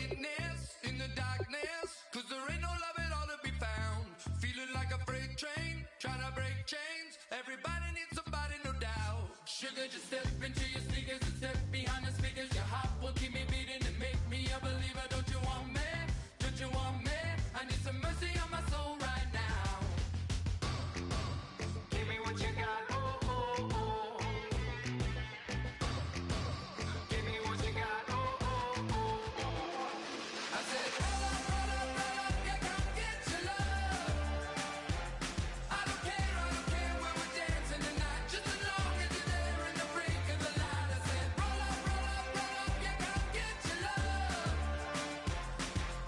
witness in the darkness, 'cause there ain't no love at all to be found. Feeling like a freight train, trying to break chains. Everybody needs somebody, no doubt. Sugar, just step into your sneakers and step behind the speakers. Your heart will keep me beating and make me a believer. Don't you want me? Don't you want me? I need some mercy on my soul right now. Give me what you got, oh, oh, oh. Give me what you got, oh, oh, oh, oh. I said, roll up, yeah, come get your love. I don't care where we're dancing tonight, just as long as you're there in the freak of the light. I said, roll up, yeah, come get your love.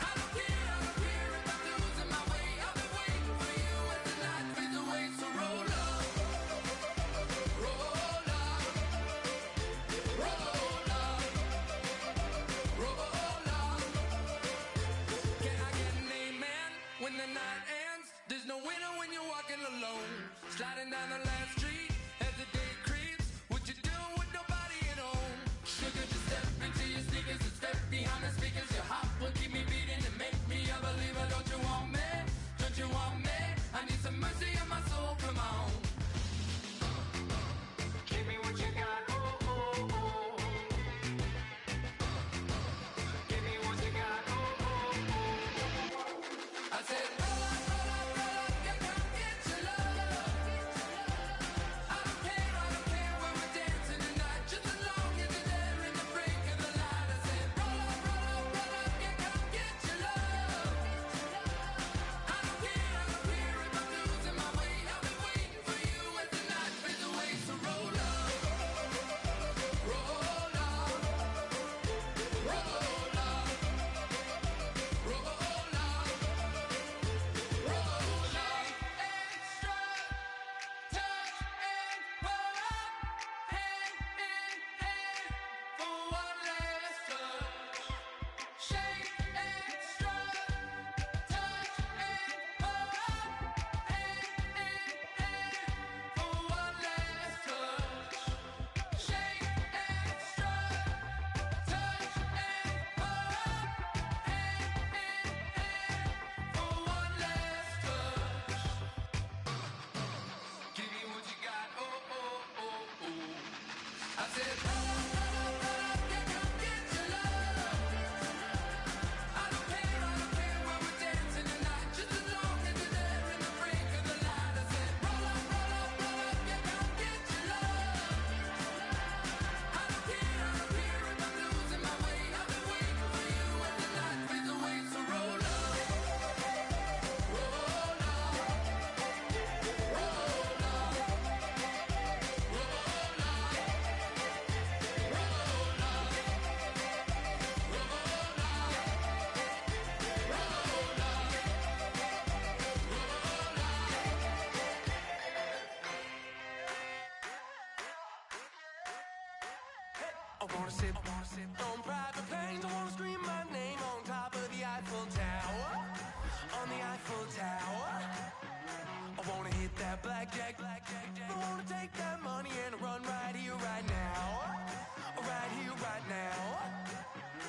I don't care if I'm losing my way. I'll be waiting for you as the night fades away. So roll up, roll up, roll up, roll up. Can I get an amen when the night ends? There's no winner when you're walking alone. Sliding down the last street as the day creeps. What you doing with nobody at home? Sugar, just step into your sneakers and step behind the speakers. Your heart will keep me beating and make me a believer. Don't you want me? Don't you want me? I need some mercy on my soul, come on. Give me what you got, oh, oh, oh. Give me what you got, oh, oh, oh. I said, roll up, yeah, come get your love. I don't care where we're dancing tonight, just as long as you're there in the break of the light. I said, roll up, yeah, come get your love. I don't care if I'm losing my way. I'll be waiting for you as the night fades away. So roll up, roll up, roll up, roll up, roll up. Extra touch and pull up, hand in hand for one last touch. Shake extra touch and pull up, hand in hand for one last touch. Shake extra touch and pull up, hand in hand for one last touch. Give me what you got, oh, oh, oh, oh. I said, yeah, come get your love. I don't care where we're dancing tonight, just as long as you're there in the break of the light. I said, roll up, yeah, come get your love. I don't care if I'm losing my way. I'll be waiting for you as the night fades away. So roll up, roll up, roll up, roll I wanna sip on private planes. I wanna scream my name on top of the Eiffel Tower. On the Eiffel Tower. I wanna hit that blackjack. I wanna take that money and run right here, right now. Right here, right now.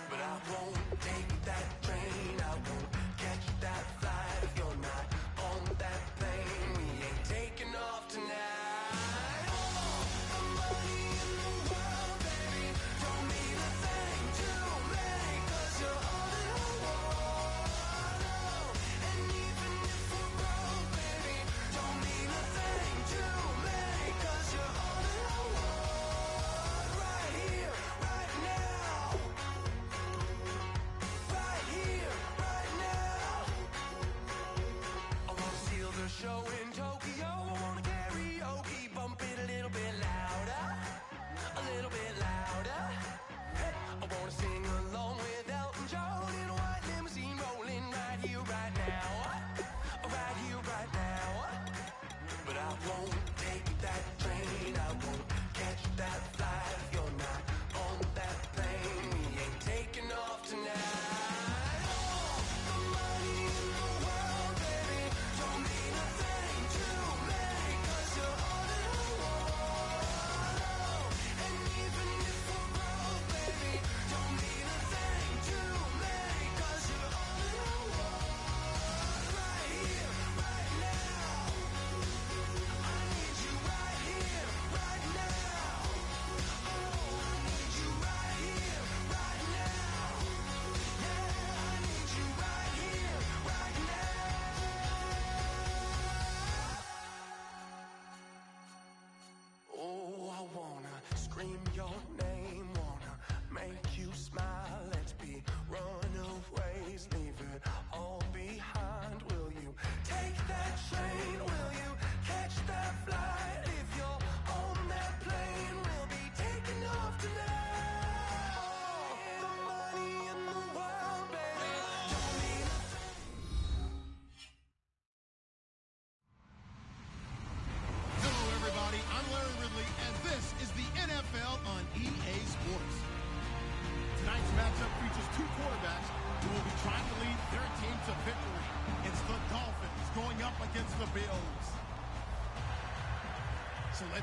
But I won't take that train. I won't catch that flight if you're not on that plane. We ain't taking off tonight. All the money in the world, baby, don't mean a thing to me, 'cause you're all that I want. Oh, and even if we're broke, baby, don't mean a thing to me, 'cause you're all that I want.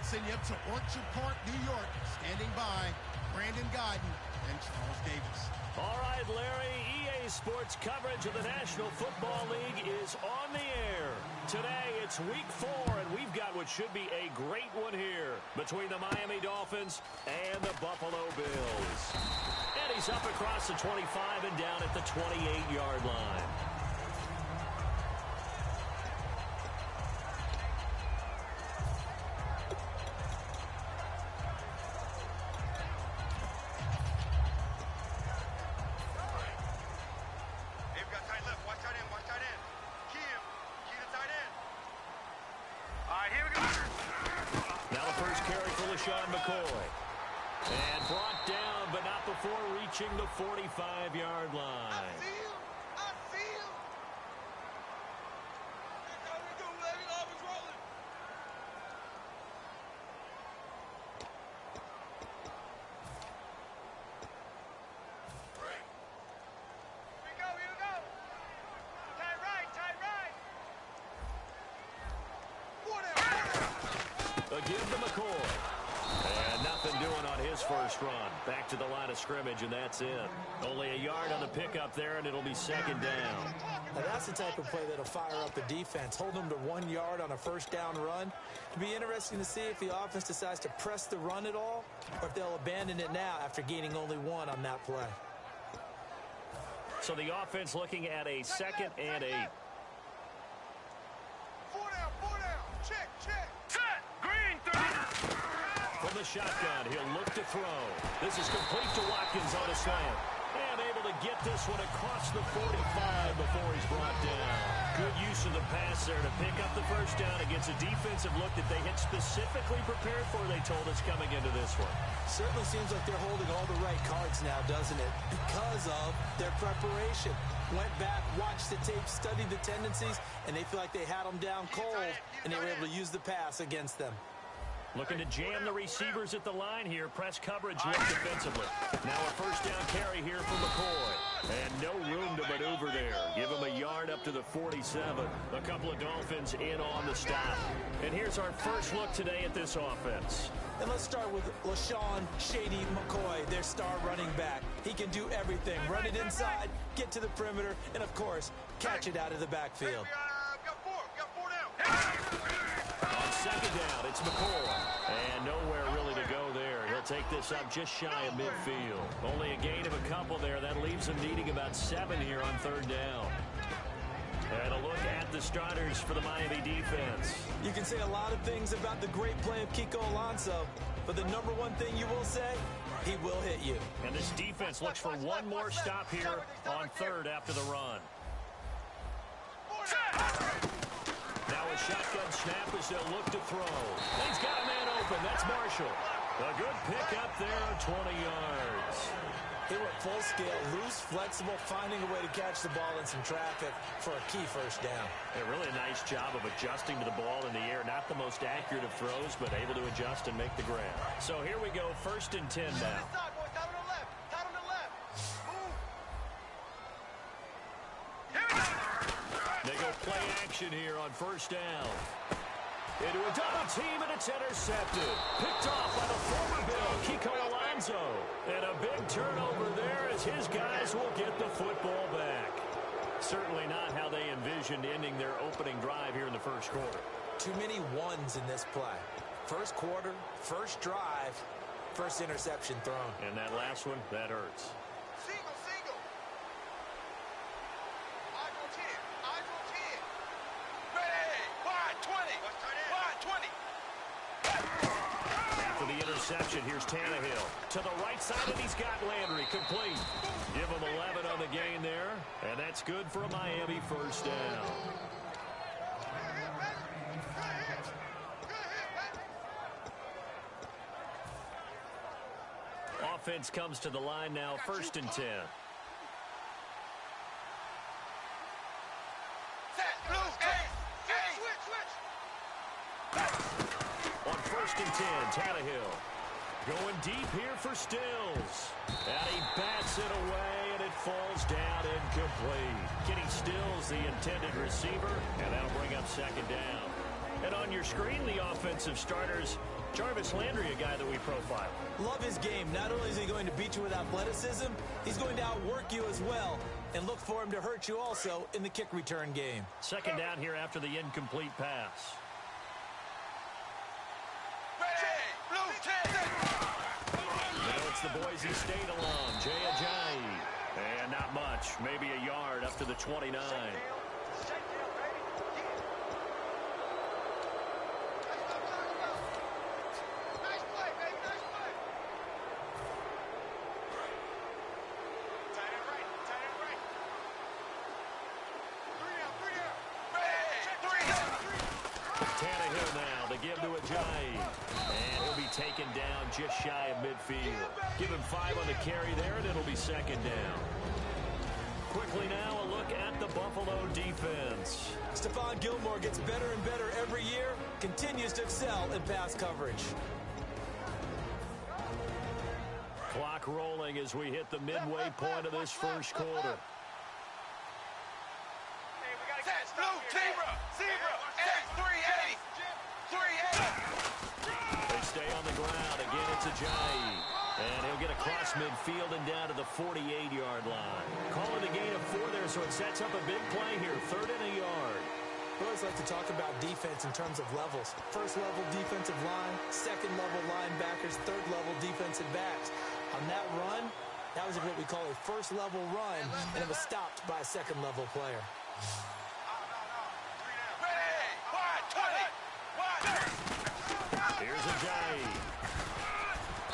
send you up to Orchard Park, New York. Standing by, Brandon Guyton and Charles Davis. All right, Larry, EA Sports coverage of the National Football League is on the air. Today, it's Week 4, and we've got what should be a great one here between the Miami Dolphins and the Buffalo Bills. And he's up across the 25 and down at the 28-yard line. And brought down, but not before reaching the 45-yard line. I see him. There we go. Let it off. It's rolling. Here we go. Tight right. Give to McCoy. And nothing doing on his first run. Back to the line of scrimmage, and that's it. Only a yard on the pickup there, and it'll be second down. Now that's the type of play that'll fire up the defense. Hold them to 1 yard on a first down run. It'll be interesting to see if the offense decides to press the run at all, or if they'll abandon it now after gaining only 1 on that play. So the offense looking at a 2nd and 8. 4 down. Check. Set. Green 30. From the shotgun, he'll look to throw. This is complete to Watkins on a slant. And able to get this one across the 45 before he's brought down. Good use of the pass there to pick up the first down against a defensive look that they had specifically prepared for, they told us, coming into this one. Certainly seems like they're holding all the right cards now, doesn't it? Because of their preparation. Went back, watched the tape, studied the tendencies, and they feel like they had them down cold, and they were able to use the pass against them. Looking to jam the receivers at the line here. Press coverage look defensively. Now a first down carry here from McCoy. And no room to maneuver there. Give him a yard up to the 47. A couple of Dolphins in on the stop. And here's our first look today at this offense. And let's start with LaShawn Shady McCoy, their star running back. He can do everything. Run it inside, get to the perimeter, and, of course, catch it out of the backfield. We got four down. On second down, it's McCoy. And nowhere really to go there. He'll take this up just shy of midfield. Only a gain of a couple there. That leaves him needing about 7 here on third down. And a look at the starters for the Miami defense. You can say a lot of things about the great play of Kiko Alonso, but the number one thing you will say, he will hit you. And this defense looks for one more stop here on third after the run. Now a shotgun snap as they'll look to throw. And he's got a man open. That's Marshall. A good pick up there on 20 yards. They were full scale, loose, flexible, finding a way to catch the ball in some traffic for a key first down. A really nice job of adjusting to the ball in the air. Not the most accurate of throws, but able to adjust and make the grab. So here we go, 1st and 10 now. They go play action here on first down. Into a double team, and it's intercepted. Picked off by the former Bill, Kiko Alonso. And a big turnover there as his guys will get the football back. Certainly not how they envisioned ending their opening drive here in the first quarter. Too many ones in this play. First quarter, first drive, first interception thrown. And that last one, that hurts. Single. Eyes on 10. Ready. Wide 20. Wide 20. After the interception, here's Tannehill. To the right side, and he's got Landry complete. Give him 11 on the gain there, and that's good for a Miami first down. Offense comes to the line now, 1st and 10. On 1st and 10, Tannehill. Going deep here for Stills. And he bats it away, and it falls down incomplete. Getting Stills, the intended receiver, and that'll bring up 2nd down. And on your screen, the offensive starters, Jarvis Landry, a guy that we profile. Love his game. Not only is he going to beat you with athleticism, he's going to outwork you as well. And look for him to hurt you also in the kick return game. Second down here after the incomplete pass. Now it's the Boise State alum, Jay Ajayi. And not much, maybe a yard up to the 29. Tannehill now, the give to Ajayi. And he'll be taken down just shy of midfield. Give him 5 on the carry there, and it'll be second down. Quickly now, a look at the Buffalo defense. Stephon Gilmore gets better and better every year, continues to excel in pass coverage. Clock rolling as we hit the midway point of this first quarter. They stay on the ground. Again, it's Ajayi. And he'll get across midfield and down to the 48-yard line. Call it a gain of 4 there, so it sets up a big play here. 3rd and a yard. We always like to talk about defense in terms of levels. First-level defensive line, second-level linebackers, third-level defensive backs. On that run, that was what we call a first-level run, and it was stopped by a second-level player. Here's Ajayi.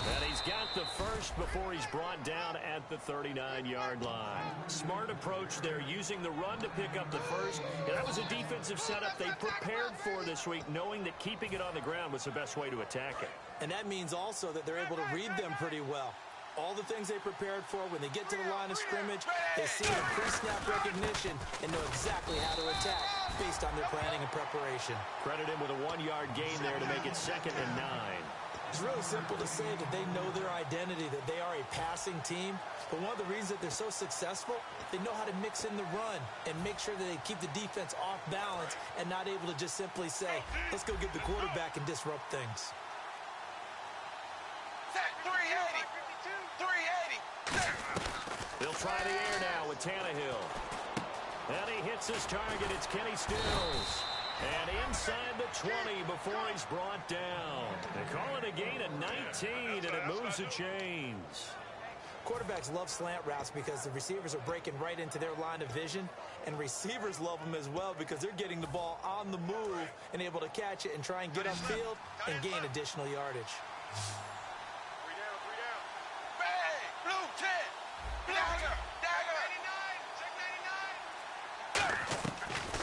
And he's got the first before he's brought down at the 39-yard line. Smart approach there, using the run to pick up the first. And that was a defensive setup they prepared for this week, knowing that keeping it on the ground was the best way to attack it. And that means also that they're able to read them pretty well. All the things they prepared for, when they get to the line of scrimmage, they see the pre-snap recognition and know exactly how to attack based on their planning and preparation. Credit him with a 1-yard gain there to make it 2nd and 9. It's really simple to say that they know their identity, that they are a passing team. But one of the reasons that they're so successful, they know how to mix in the run and make sure that they keep the defense off balance and not able to just simply say, let's go get the quarterback and disrupt things. They'll try the air now with Tannehill. And he hits his target. It's Kenny Stills. And inside the 20 before he's brought down. They call it a gain of 19, and it moves the chains. Quarterbacks love slant routes because the receivers are breaking right into their line of vision, and receivers love them as well because they're getting the ball on the move and able to catch it and try and get upfield and gain additional yardage.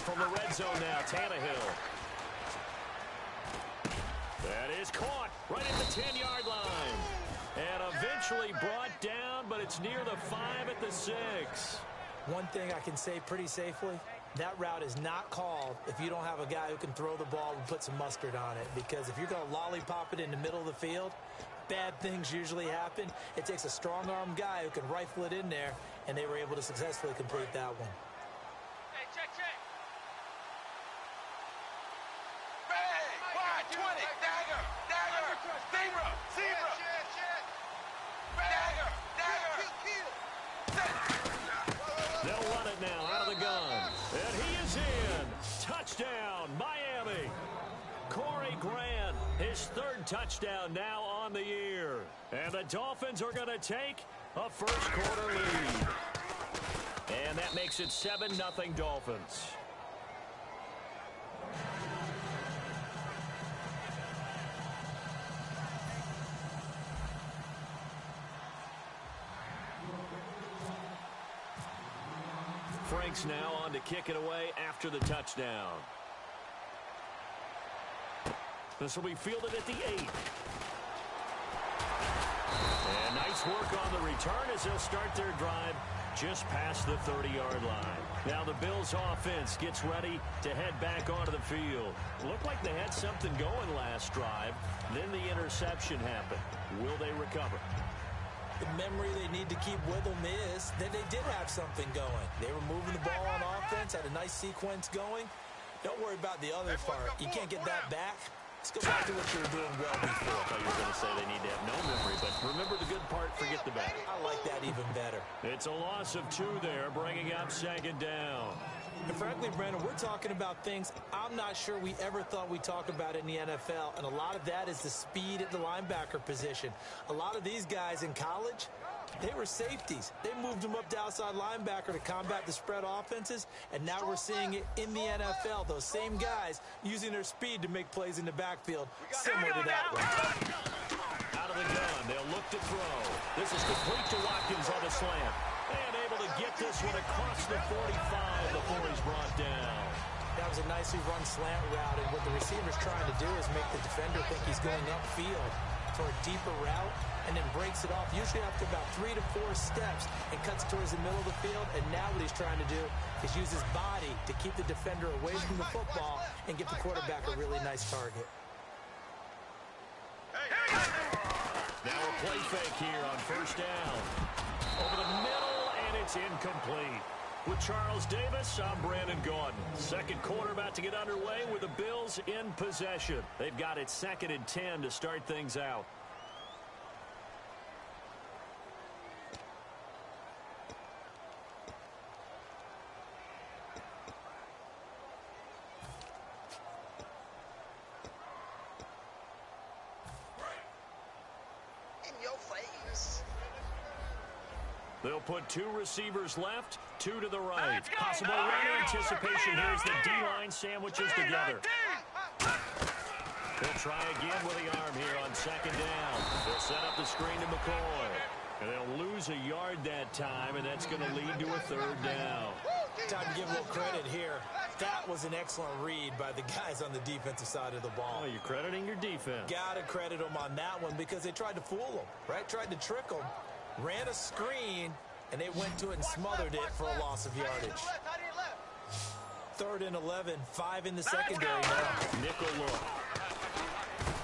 From the red zone now, Tannehill. That is caught right at the 10-yard line. And eventually brought down, but it's near the 5 at the 6. One thing I can say pretty safely, that route is not called if you don't have a guy who can throw the ball and put some mustard on it. Because if you're going to lollipop it in the middle of the field, bad things usually happen. It takes a strong-arm guy who can rifle it in there, and they were able to successfully complete that one. Hey, check. 20, dagger, zebra, dagger. They'll run it now out of the gun. And he is in. Touchdown, Miami. Corey Grant, his 3rd touchdown now on the year. And the Dolphins are going to take a first-quarter lead. And that makes it 7-0 Dolphins. Frank's now on to kick it away after the touchdown. This will be fielded at the 8. And nice work on the return as they'll start their drive just past the 30-yard line. Now the Bills offense gets ready to head back onto the field. Looked like they had something going last drive. Then the interception happened. Will they recover? The memory they need to keep with them is that they did have something going. They were moving the ball on offense, had a nice sequence going. Don't worry about the other part. You can't get that back. Let's go back to what you were doing well before. I thought you were going to say they need to have no memory, but remember the good part, forget the bad. I like that even better. It's a loss of 2 there, bringing up 2nd down. And frankly, Brandon, we're talking about things I'm not sure we ever thought we'd talk about in the NFL, and a lot of that is the speed at the linebacker position. A lot of these guys in college, they were safeties. They moved them up to outside linebacker to combat the spread offenses, and now we're seeing it in the NFL. Those same guys using their speed to make plays in the backfield, similar to that one. Out of the gun, they'll look to throw. This is complete to Watkins on the slant. And able to get this one across the 45 before he's brought down. That was a nicely run slant route, and what the receiver's trying to do is make the defender think he's going upfield for a deeper route, and then breaks it off, usually after about 3 to 4 steps, and cuts towards the middle of the field. And now what he's trying to do is use his body to keep the defender away from the football and get the quarterback a really nice target. Now a play fake here on 1st down. Over the middle, and it's incomplete. With Charles Davis, I'm Brandon Gaudin. 2nd quarter about to get underway with the Bills in possession. They've got it 2nd and 10 to start things out. They'll put 2 receivers left, 2 to the right. Possible run anticipation. Here's the D-line sandwiches together. They'll try again with the arm here on 2nd down. They'll set up the screen to McCoy. And they'll lose a yard that time, and that's going to lead to a 3rd down. Time to give a little credit here. That was an excellent read by the guys on the defensive side of the ball. Oh, you're crediting your defense. Got to credit them on that one because they tried to fool them, right? Tried to trick them. Ran a screen, and they went to it and smothered it for a loss of yardage. 3rd and 11, 5 in the secondary now. Nickel look.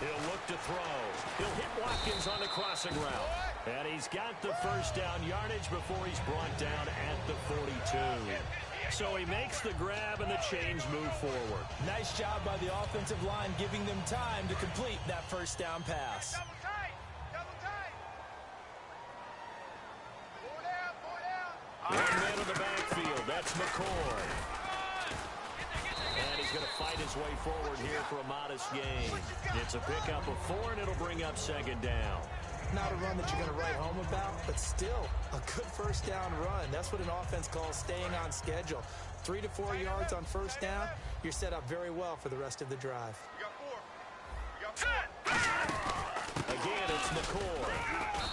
He'll look to throw. He'll hit Watkins on the crossing route. And he's got the 1st down yardage before he's brought down at the 42. So he makes the grab and the chains move forward. Nice job by the offensive line giving them time to complete that 1st down pass. One man in the backfield. That's McCoy. And he's going to fight his way forward here for a modest gain. It's a pickup of 4, and it'll bring up 2nd down. Not a run that you're going to write home about, but still a good 1st down run. That's what an offense calls staying on schedule. 3 to 4 yards on 1st down, you're set up very well for the rest of the drive. Again, it's McCoy.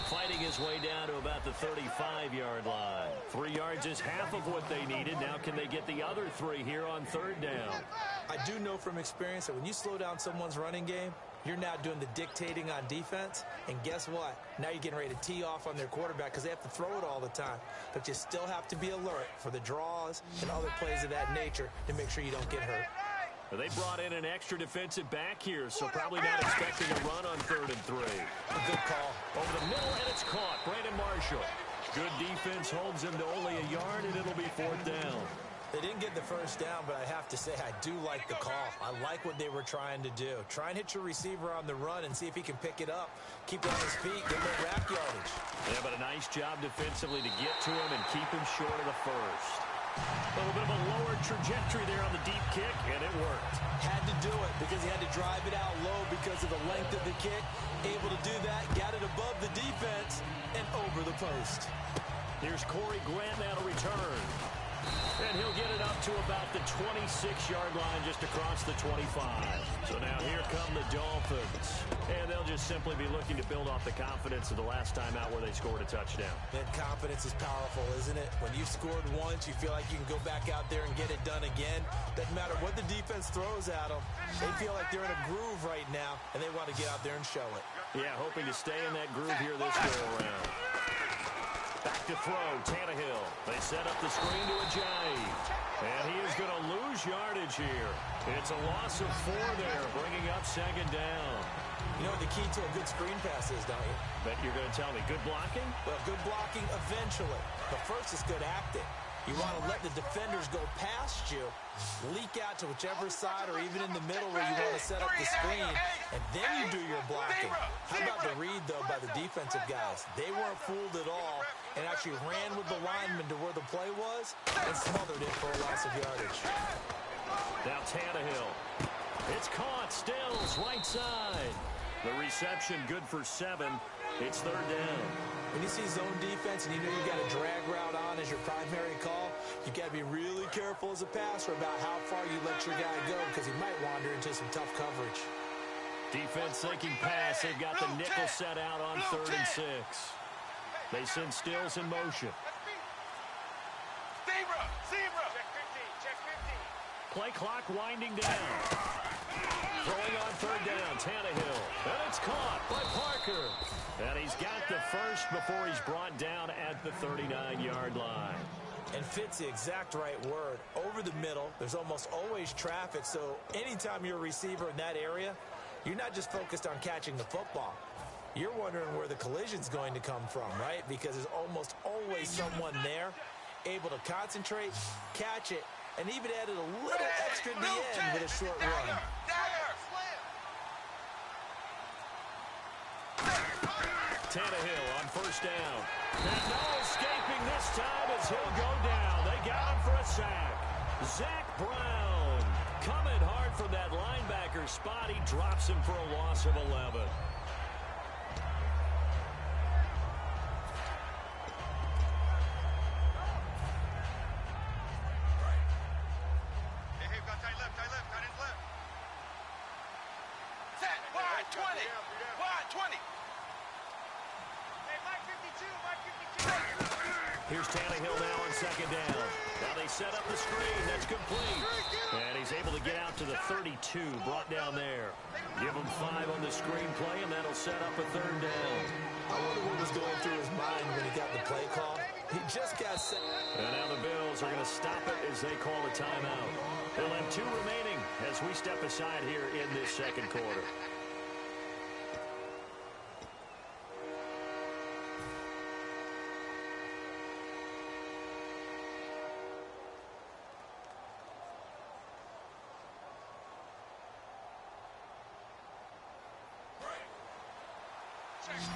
Fighting his way down to about the 35-yard line. 3 yards is half of what they needed. Now can they get the other 3 here on 3rd down? I do know from experience that when you slow down someone's running game, you're now doing the dictating on defense. And guess what? Now you're getting ready to tee off on their quarterback because they have to throw it all the time. But you still have to be alert for the draws and other plays of that nature to make sure you don't get hurt. Well, they brought in an extra defensive back here, so probably not expecting a run on 3rd and 3. A good call. Over the middle, and it's caught. Brandon Marshall. Good defense holds him to only a yard, and it'll be 4th down. They didn't get the 1st down, but I have to say I do like the call. I like what they were trying to do. Try and hit your receiver on the run and see if he can pick it up. Keep it on his feet, get more rack yardage. Yeah, but a nice job defensively to get to him and keep him short of the 1st. A little bit of a lower trajectory there on the deep kick, and it worked. Had to do it because he had to drive it out low because of the length of the kick. Able to do that, got it above the defense, and over the post. Here's Corey Grant now to return. And he'll get it up to about the 26-yard line, just across the 25. So now here come the Dolphins. And they'll just simply be looking to build off the confidence of the last time out where they scored a touchdown. That confidence is powerful, isn't it? When you've scored once, you feel like you can go back out there and get it done again. Doesn't matter what the defense throws at them. They feel like they're in a groove right now, and they want to get out there and show it. Yeah, hoping to stay in that groove here this go-around. Back to throw, Tannehill. They set up the screen to Ajayi. And he is going to lose yardage here. It's a loss of 4 there, bringing up 2nd down. You know what the key to a good screen pass is, don't you? Bet you're going to tell me. Good blocking? Well, good blocking eventually. But first, it's good acting. You want to let the defenders go past you, leak out to whichever side or even in the middle where you want to set up the screen, and then you do your blocking. How about the read, though, by the defensive guys? They weren't fooled at all and actually ran with the lineman to where the play was and smothered it for a loss of yardage. Now Tannehill. It's caught. Stills, right side. The reception good for 7. It's 3rd down. When you see zone defense and you know you got a drag route on as your primary call, you got to be really careful as a passer about how far you let your guy go because he might wander into some tough coverage. Defense thinking pass. They've got the nickel set out on 3rd and 6. They send Stills in motion. Zebra. Check 15. Play clock winding down. Throwing on 3rd down, Tannehill. And it's caught by Parker. And he's got the first before he's brought down at the 39-yard line. And fits the exact right word. Over the middle, there's almost always traffic, so anytime you're a receiver in that area, you're not just focused on catching the football. You're wondering where the collision's going to come from, right? Because there's almost always someone there able to concentrate, catch it, and even added a little extra at the end with a short run. Tannehill on 1st down. And no escaping this time as he'll go down. They got him for a sack. Zach Brown coming hard from that linebacker spot. He drops him for a loss of 11. Hey, got tight left. Set, wide 20. Wide 20. Hey, Mike 52. Here's Tannehill now on 2nd down. Now they set up the screen. That's complete. And he's able to get out to the 32, brought down there. Give him 5 on the screen play, and that'll set up a 3rd down. I wonder what was going through his mind when he got the play call. He just got set. And now the Bills are going to stop it as they call a timeout. They'll have 2 remaining as we step aside here in this 2nd quarter. Tight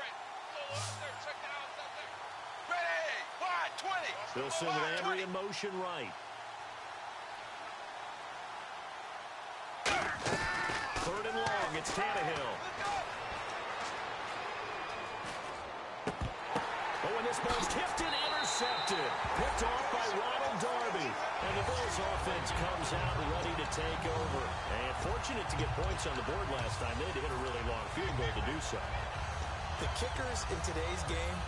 right. Go up there, check the outside there. Ready, wide 20. They'll send Landry in motion right. 3rd and long, it's Tannehill. Oh, and this ball's tipped and intercepted. Picked off by Ronald Darby. And the Bills offense comes out ready to take over. And fortunate to get points on the board last time. They had to hit a really long field goal to do so. The kickers in today's game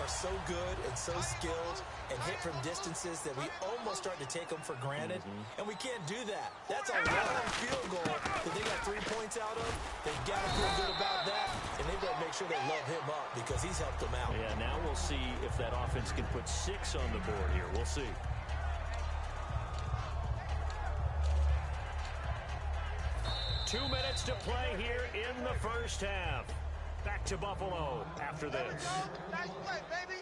are so good and so skilled and hit from distances that we almost start to take them for granted, and we can't do that. That's a long field goal that they got 3 points out of. They've got to feel good about that, and they've got to make sure they love him up because he's helped them out. Yeah, now we'll see if that offense can put 6 on the board here. We'll see. Two minutes to play here in the first half. Back to Buffalo after this. Nice play, baby.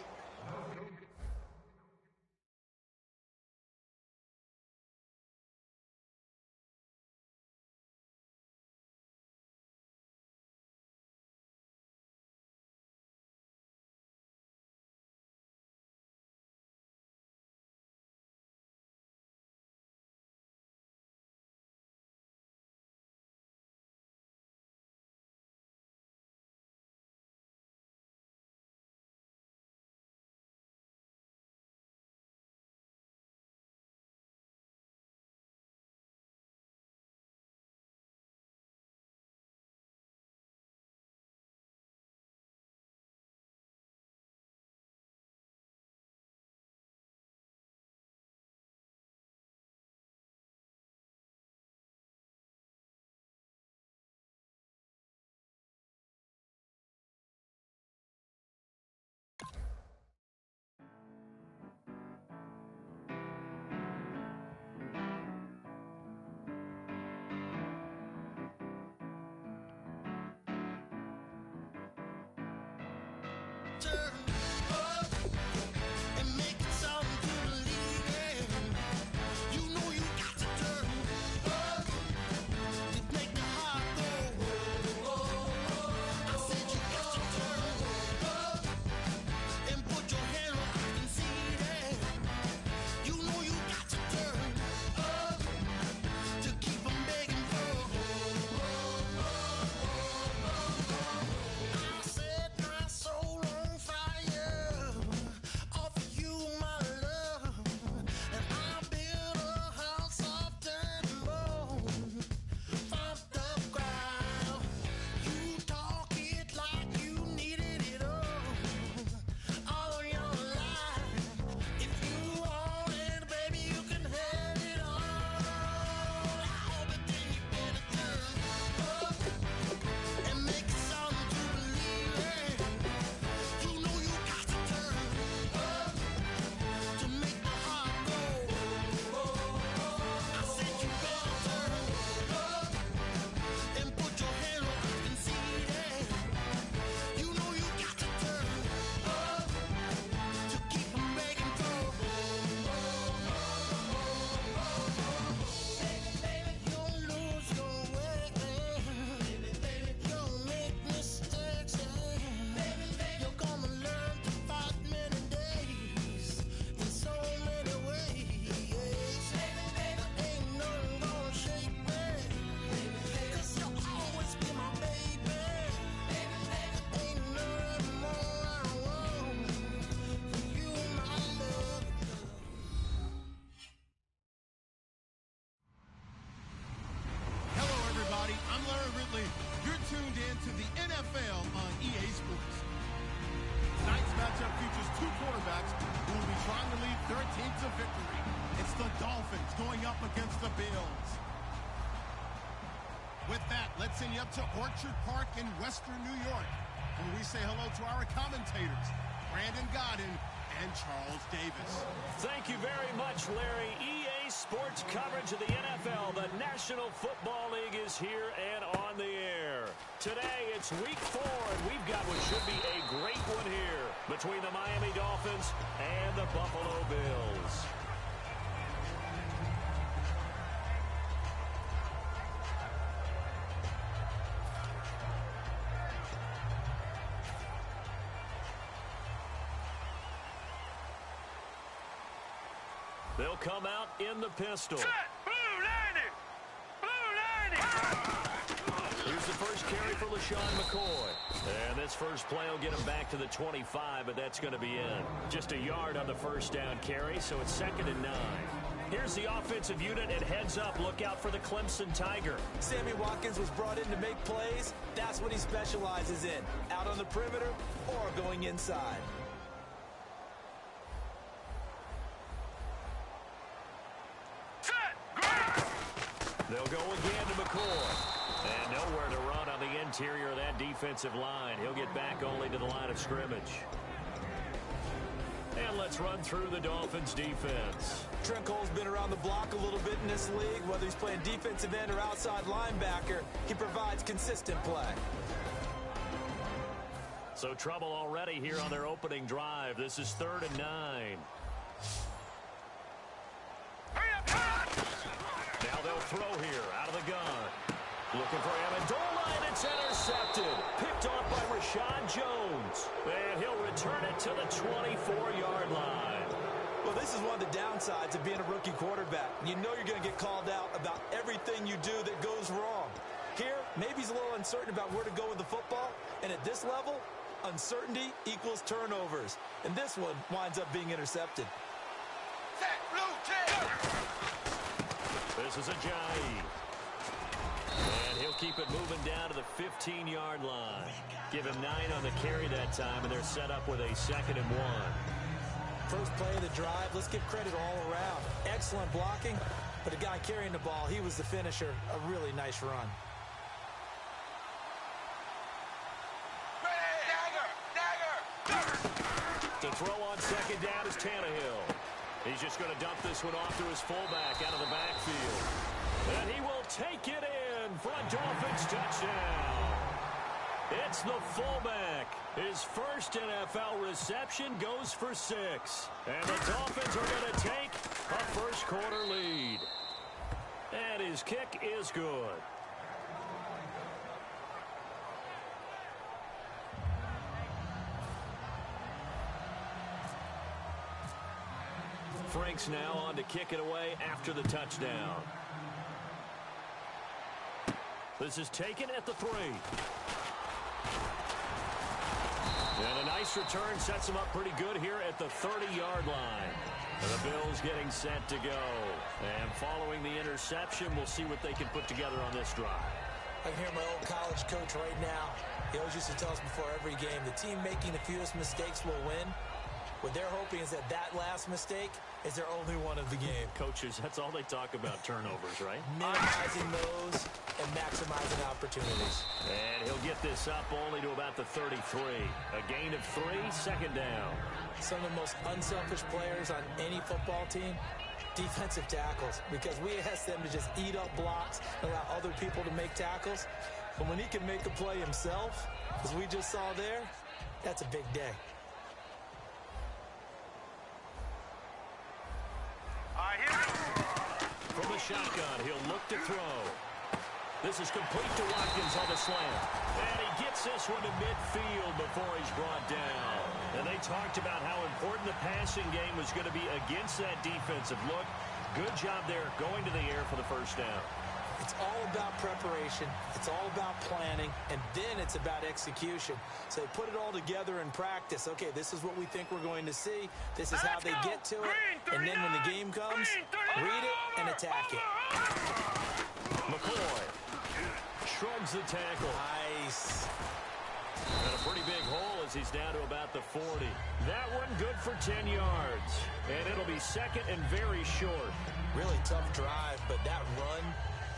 odds of victory. It's the Dolphins going up against the Bills. With that, let's send you up to Orchard Park in Western New York, where we say hello to our commentators, Brandon Godden and Charles Davis. Thank you very much, Larry. EA Sports coverage of the NFL. The National Football League is here and on the air. Today, it's Week 4, and we've got what should be a great one here between the Miami Dolphins and the Buffalo Bills. They'll come out in the pistol. Set, blue 90! Blue 90! Here's the first carry for LaShawn McCoy. And this first play will get him back to the 25, but that's going to be in. Just a yard on the first down carry, so it's 2nd and 9. Here's the offensive unit, and heads up, look out for the Clemson Tiger. Sammy Watkins was brought in to make plays. That's what he specializes in, out on the perimeter or going inside. They'll go again to McCoy. And nowhere to run on the interior of that defensive line. He'll get back only to the line of scrimmage. And let's run through the Dolphins' defense. Trent Cole's been around the block a little bit in this league. Whether he's playing defensive end or outside linebacker, he provides consistent play. So trouble already here on their opening drive. This is 3rd and 9. Now they'll throw here out of the gun. Looking for Amendola, and it's intercepted. Picked off by Rashad Jones. And he'll return it to the 24-yard line. Well, this is one of the downsides of being a rookie quarterback. You know you're going to get called out about everything you do that goes wrong. Here, maybe he's a little uncertain about where to go with the football. And at this level, uncertainty equals turnovers. And this one winds up being intercepted. Set, blue 10! This is Ajayi. And he'll keep it moving down to the 15-yard line. Give him 9 on the carry that time, and they're set up with a 2nd and 1. First play of the drive, let's give credit all around. Excellent blocking, but the guy carrying the ball, he was the finisher. A really nice run. Dagger! To throw on 2nd down is Tannehill. He's just going to dump this one off to his fullback out of the backfield. And he will take it in for a Dolphins touchdown. It's the fullback. His first NFL reception goes for 6. And the Dolphins are going to take a first-quarter lead. And his kick is good. Frank's now on to kick it away after the touchdown. This is taken at the 3. And a nice return sets him up pretty good here at the 30-yard line. And the Bills getting set to go. And following the interception, we'll see what they can put together on this drive. I can hear my old college coach right now. He always used to tell us before every game, the team making the fewest mistakes will win. What they're hoping is that last mistake is their only one of the game. Coaches, that's all they talk about, turnovers, right? Minimizing those and maximizing opportunities. And he'll get this up only to about the 33. A gain of 3, 2nd down. Some of the most unselfish players on any football team, defensive tackles, because we ask them to just eat up blocks and allow other people to make tackles. But when he can make a play himself, as we just saw there, that's a big day. From the shotgun, he'll look to throw. This is complete to Watkins on the slant. And he gets this one to midfield before he's brought down. And they talked about how important the passing game was going to be against that defensive look. Good job there going to the air for the first down. It's all about preparation. It's all about planning. And then it's about execution. So they put it all together in practice. Okay, this is what we think we're going to see. This is how they get to it. And then when the game comes, read it and attack it. McCoy shrugs the tackle. Nice. And a pretty big hole as he's down to about the 40. That one good for 10 yards. And it'll be second and very short. Really tough drive, but that run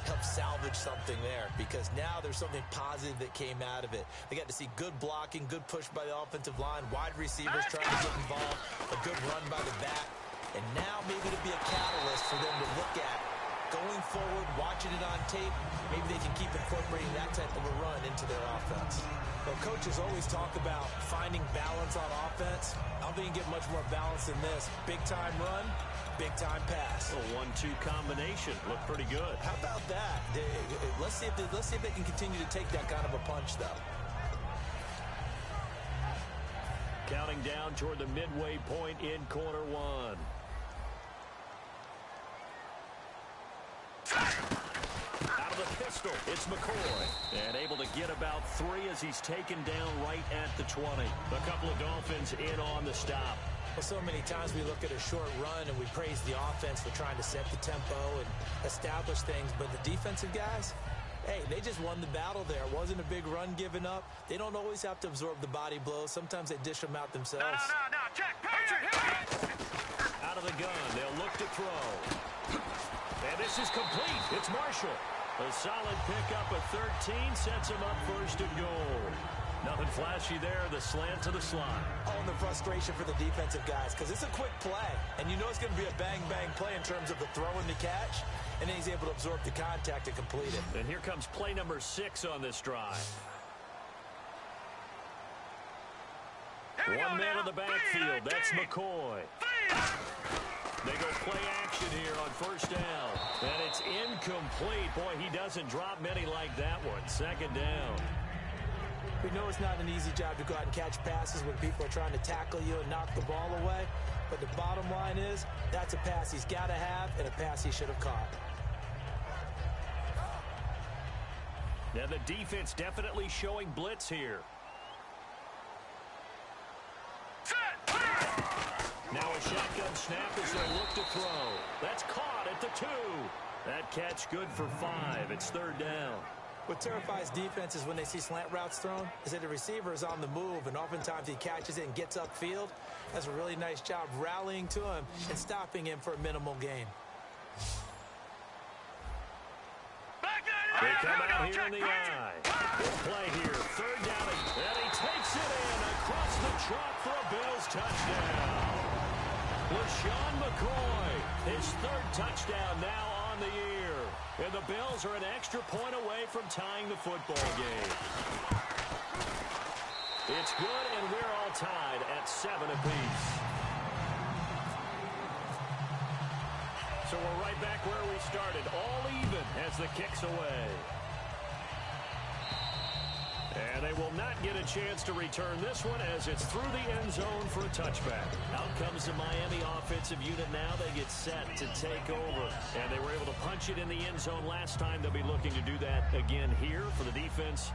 helped salvage something there because now there's something positive that came out of it. They got to see good blocking, good push by the offensive line, wide receivers trying to get involved, a good run by the back, and now maybe to be a catalyst for them to look at going forward, watching it on tape. Maybe they can keep incorporating that type of a run into their offense. Well, coaches always talk about finding balance on offense. I don't think you can get much more balance than this. Big-time run, big-time pass. A 1-2 combination. Looked pretty good. How about that? Let's see if they can continue to take that kind of a punch, though. Counting down toward the midway point in quarter one. Out of the pistol, it's McCoy. And able to get about 3 as he's taken down right at the 20. A couple of Dolphins in on the stop. Well, so many times we look at a short run and we praise the offense for trying to set the tempo and establish things. But the defensive guys, hey, they just won the battle there. It wasn't a big run given up. They don't always have to absorb the body blows. Sometimes they dish them out themselves. No, check. Out of the gun, they'll look to throw. And this is complete. It's Marshall. A solid pickup of 13 sets him up first and goal. Nothing flashy there. The slant to the slot. Oh, and the frustration for the defensive guys because it's a quick play. And you know it's going to be a bang-bang play in terms of the throw and the catch. And then he's able to absorb the contact and complete it. And here comes play number 6 on this drive. One man in the backfield. That's McCoy. They go play action here on first down. And it's incomplete. Boy, he doesn't drop many like that one. Second down. We know it's not an easy job to go out and catch passes when people are trying to tackle you and knock the ball away. But the bottom line is, that's a pass he's got to have and a pass he should have caught. Now the defense definitely showing blitz here. Now a shotgun snap as they look to throw. That's caught at the 2. That catch good for 5. It's third down. What terrifies defenses when they see slant routes thrown is that the receiver is on the move, and oftentimes he catches it and gets upfield. Does a really nice job rallying to him and stopping him for a minimal gain. They come out here in the eye. Good play here. Third down, and he takes it in across the chalk for a Bills touchdown. LaShawn McCoy, his 3rd touchdown now on the year. And the Bills are an extra point away from tying the football game. It's good, and we're all tied at 7 apiece. So we're right back where we started, all even as the kick's away. And they will not get a chance to return this one as it's through the end zone for a touchback. Out comes the Miami offensive unit now. They get set to take over. And they were able to punch it in the end zone last time. They'll be looking to do that again here for the defense.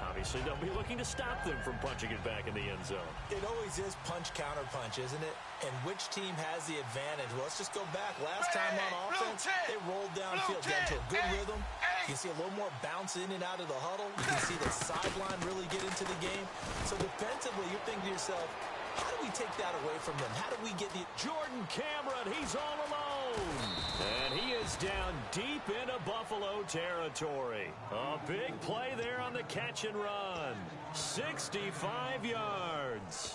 Obviously, they'll be looking to stop them from punching it back in the end zone. It always is punch-counter-punch, isn't it? And which team has the advantage? Well, let's just go back. Last time on offense, they rolled downfield, got into a good rhythm. You can see a little more bounce in and out of the huddle. You can see the sideline really get into the game. So defensively, you're thinking to yourself, how do we take that away from them? How do we get the... Jordan Cameron, he's all alone. And he is down deep into Buffalo territory. A big play there on the catch and run. 65 yards.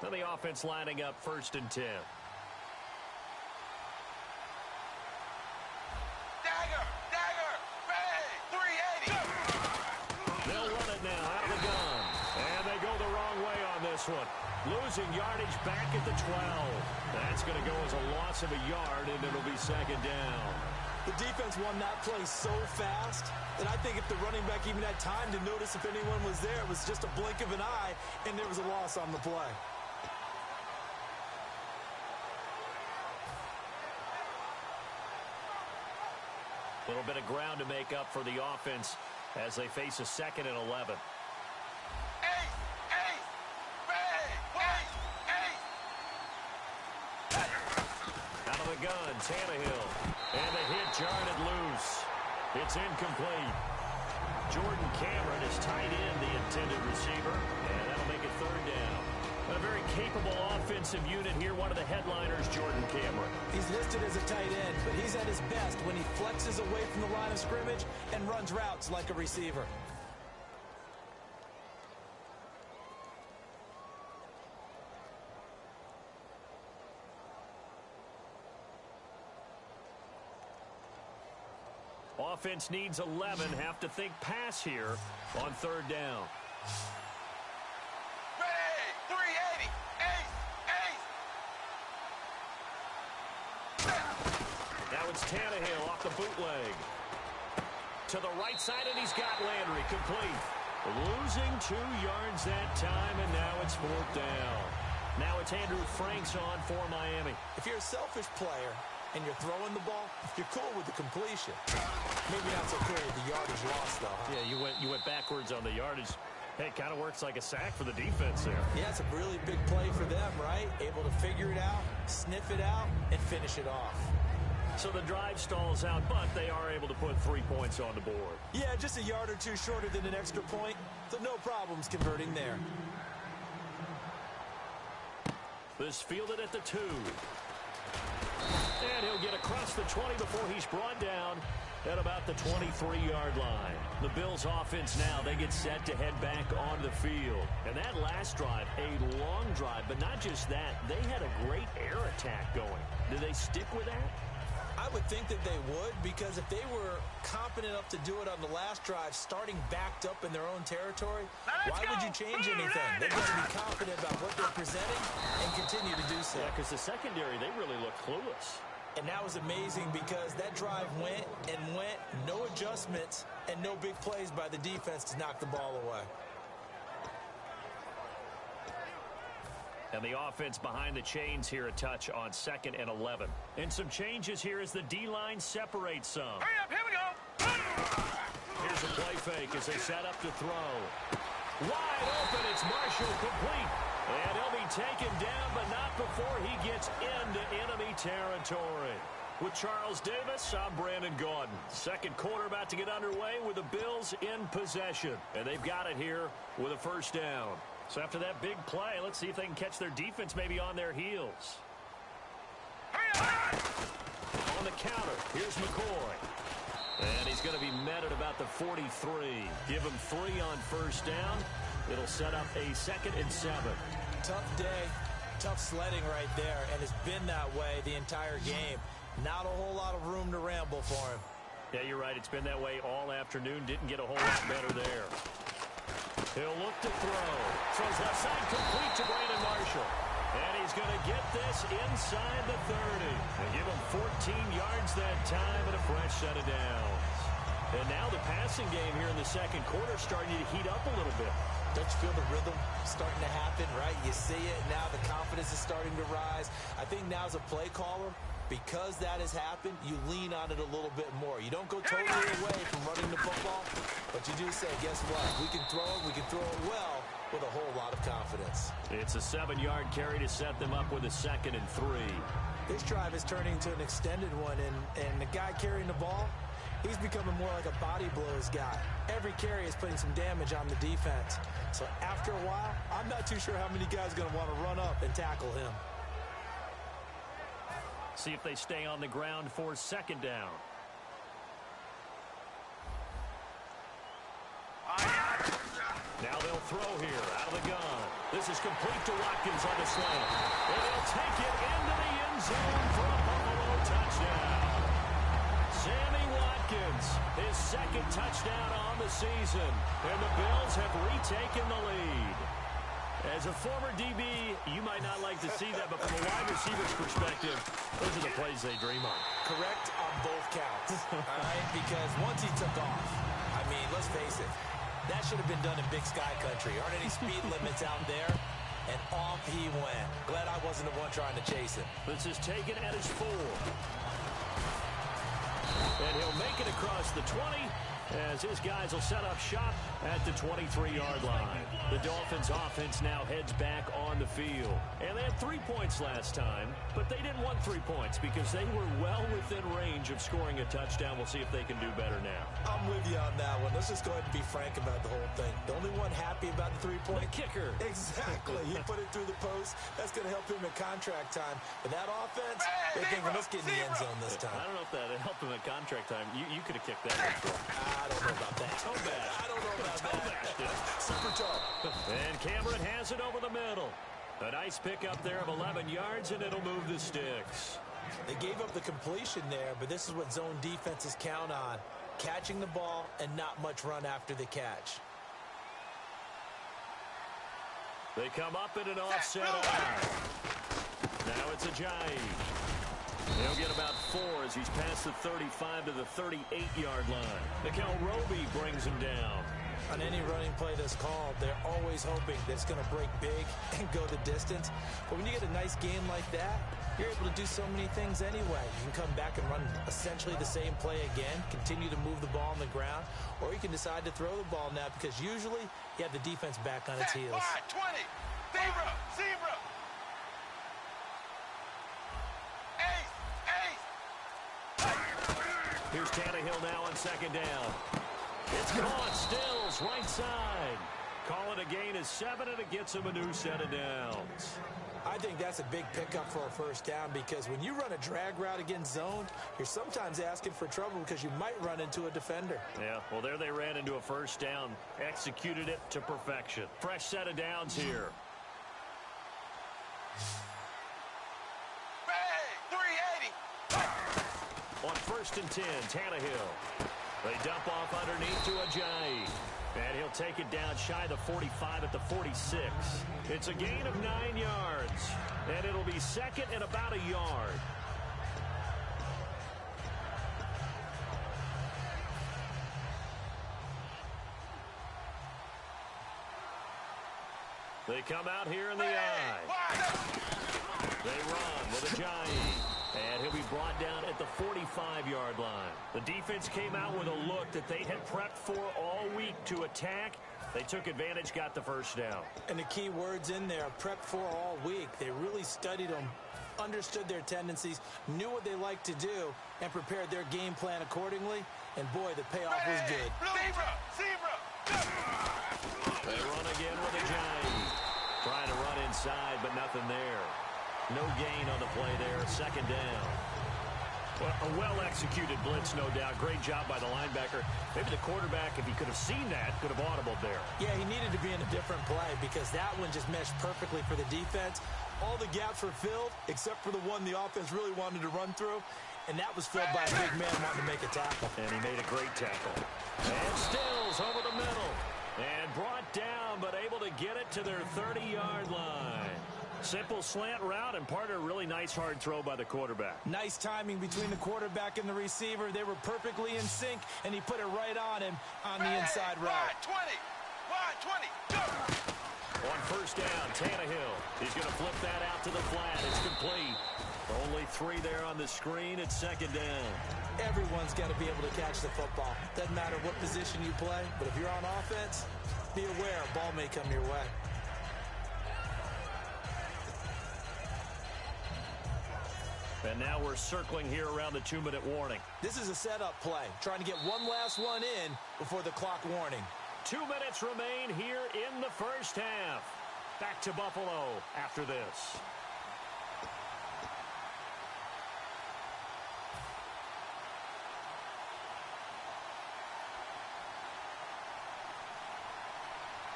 So the offense lining up 1st and 10. Dagger, ready, 380. They'll run it now out of the gun. And they go the wrong way on this one. Losing yardage back at the 12. That's going to go as a loss of a yard, and it'll be 2nd down. The defense won that play so fast that I think if the running back even had time to notice if anyone was there, it was just a blink of an eye, and there was a loss on the play. A little bit of ground to make up for the offense as they face a 2nd and 11. Out of the gun, Tannehill. And the hit jarred it loose. It's incomplete. Jordan Cameron is tight end, the intended receiver, and that'll make it 3rd down. A very capable offensive unit here. One of the headliners, Jordan Cameron. He's listed as a tight end, but he's at his best when he flexes away from the line of scrimmage and runs routes like a receiver. Offense needs 11. Have to think pass here on 3rd down. Ready, 380, Now it's Tannehill off the bootleg. To the right side, and he's got Landry complete. Losing 2 yards that time, and now it's 4th down. Now it's Andrew Franks on for Miami. If you're a selfish player and you're throwing the ball, you're cool with the completion. Maybe not so cool with the yardage loss, though. Huh? Yeah, you went backwards on the yardage. Hey, it kind of works like a sack for the defense there. Yeah, it's a really big play for them, right? Able to figure it out, sniff it out, and finish it off. So the drive stalls out, but they are able to put 3 points on the board. Yeah, just a yard or two shorter than an extra point, so no problems converting there. This fielded at the 2. And he'll get across the 20 before he's brought down at about the 23-yard line. The Bills offense now, they get set to head back on the field. And that last drive, a long drive, but not just that, they had a great air attack going. Do they stick with that? I would think that they would, because if they were confident enough to do it on the last drive, starting backed up in their own territory, why would you change anything? They've got to be confident about what they're presenting and continue to do so. Yeah, because the secondary, they really look clueless. And that was amazing because that drive went and went, no adjustments, and no big plays by the defense to knock the ball away. And the offense behind the chains here, a touch on 2nd and 11. And some changes here as the D-line separates some. Hurry up, here we go. Here's a play fake as they set up to throw. Wide open, it's Marshall complete. And he'll be taken down, but not before he gets into enemy territory. With Charles Davis, I'm Brandon Gaudin. Second quarter about to get underway with the Bills in possession. And they've got it here with a 1st down. So after that big play, let's see if they can catch their defense maybe on their heels. On the counter, here's McCoy. And he's going to be met at about the 43. Give him 3 on 1st down. It'll set up a 2nd and 7. Tough day, tough sledding right there, and it's been that way the entire game. Not a whole lot of room to ramble for him. Yeah, you're right. It's been that way all afternoon. Didn't get a whole lot better there. He'll look to throw. Throws left side complete to Brandon Marshall. And he's going to get this inside the 30. And give him 14 yards that time and a fresh set of downs. And now the passing game here in the second quarter starting to heat up a little bit. Don't you feel the rhythm starting to happen, right? You see it, now the confidence is starting to rise. I think now as a play caller, because that has happened, you lean on it a little bit more. You don't go totally away from running the football, but you do say, guess what? We can throw it well with a whole lot of confidence. It's a 7-yard carry to set them up with a 2nd and 3. This drive is turning into an extended one, and the guy carrying the ball, he's becoming more like a body blows guy. Every carry is putting some damage on the defense. So after a while, I'm not too sure how many guys are going to want to run up and tackle him. See if they stay on the ground for 2nd down. Now they'll throw here out of the gun. This is complete to Watkins on the slant. And they'll take it into the end zone for a Buffalo touchdown. Sammy Watkins, his 2nd touchdown on the season. And the Bills have retaken the lead. As a former DB, you might not like to see that, but from a wide receiver's perspective, those are the plays they dream of. Correct on both counts, all right? Because once he took off, I mean, let's face it, that should have been done in Big Sky Country. Aren't any speed limits out there? And off he went. Glad I wasn't the one trying to chase him. This is taken at his 4. And he'll make it across the 20 as his guys will set up shop at the 23-yard line. The Dolphins offense now heads back on the field. And they had 3 points last time, but they didn't want 3 points because they were well within range of scoring a touchdown. We'll see if they can do better now. I'm with you on that one. Let's just go ahead and be frank about the whole thing. The only one happy about the 3-point. The kicker. Exactly. He put it through the post. That's going to help him at contract time. But that offense, they're thinking, let's get in the end zone this time. I don't know if that helped him at contract time. You could have kicked that. I don't know about that. Toe bash. I don't know about that. Super toe. And Cameron has it over the middle. A nice pickup there of 11 yards, and it'll move the sticks. They gave up the completion there, but this is what zone defenses count on. Catching the ball and not much run after the catch. They come up in an offset arm. Now it's Ajayi. He'll get about 4 as he's past the 35 to the 38-yard line. Nikhil Roby brings him down. On any running play that's called, they're always hoping that it's going to break big and go the distance. But when you get a nice game like that, you're able to do so many things anyway. You can come back and run essentially the same play again, continue to move the ball on the ground, or you can decide to throw the ball now because usually you have the defense back on its heels. 20, zebra. Here's Tannehill now on second down. It's caught. Stills, right side. Call it a gain of 7, and it gets him a new set of downs. I think that's a big pickup for a first down because when you run a drag route against zone, you're sometimes asking for trouble because you might run into a defender. Yeah, well, there they ran into a first down. Executed it to perfection. Fresh set of downs here. Hey, 380. On 1st and 10, Tannehill. They dump off underneath to Ajayi. And he'll take it down shy the 45 at the 46. It's a gain of 9 yards. And it'll be second and about a yard. They come out here in the eye. They run with Ajayi. And he'll be brought down at the 45-yard line. The defense came out with a look that they had prepped for all week to attack. They took advantage, got the first down. And the key words in there, prepped for all week. They really studied them, understood their tendencies, knew what they liked to do, and prepared their game plan accordingly. And, boy, the payoff was good. Zebra. They run again with Ajayi. Trying to run inside, but nothing there. No gain on the play there. Second down. Well, a well-executed blitz, no doubt. Great job by the linebacker. Maybe the quarterback, if he could have seen that, could have audibled there. Yeah, he needed to be in a different play because that one just meshed perfectly for the defense. All the gaps were filled except for the one the offense really wanted to run through, and that was filled by a big man wanting to make a tackle. And he made a great tackle. And Stills over the middle. And brought down, but able to get it to their 30-yard line. Simple slant route and part of a really nice hard throw by the quarterback. Nice timing between the quarterback and the receiver. They were perfectly in sync, and he put it right on him on the inside route. 20, go! On 1st down, Tannehill. He's going to flip that out to the flat. It's complete. Only 3 there on the screen. It's second down. Everyone's got to be able to catch the football. Doesn't matter what position you play, but if you're on offense, be aware a ball may come your way. And now we're circling here around the 2-minute warning. This is a setup play, trying to get one last one in before the clock warning. 2 minutes remain here in the first half. Back to Buffalo after this.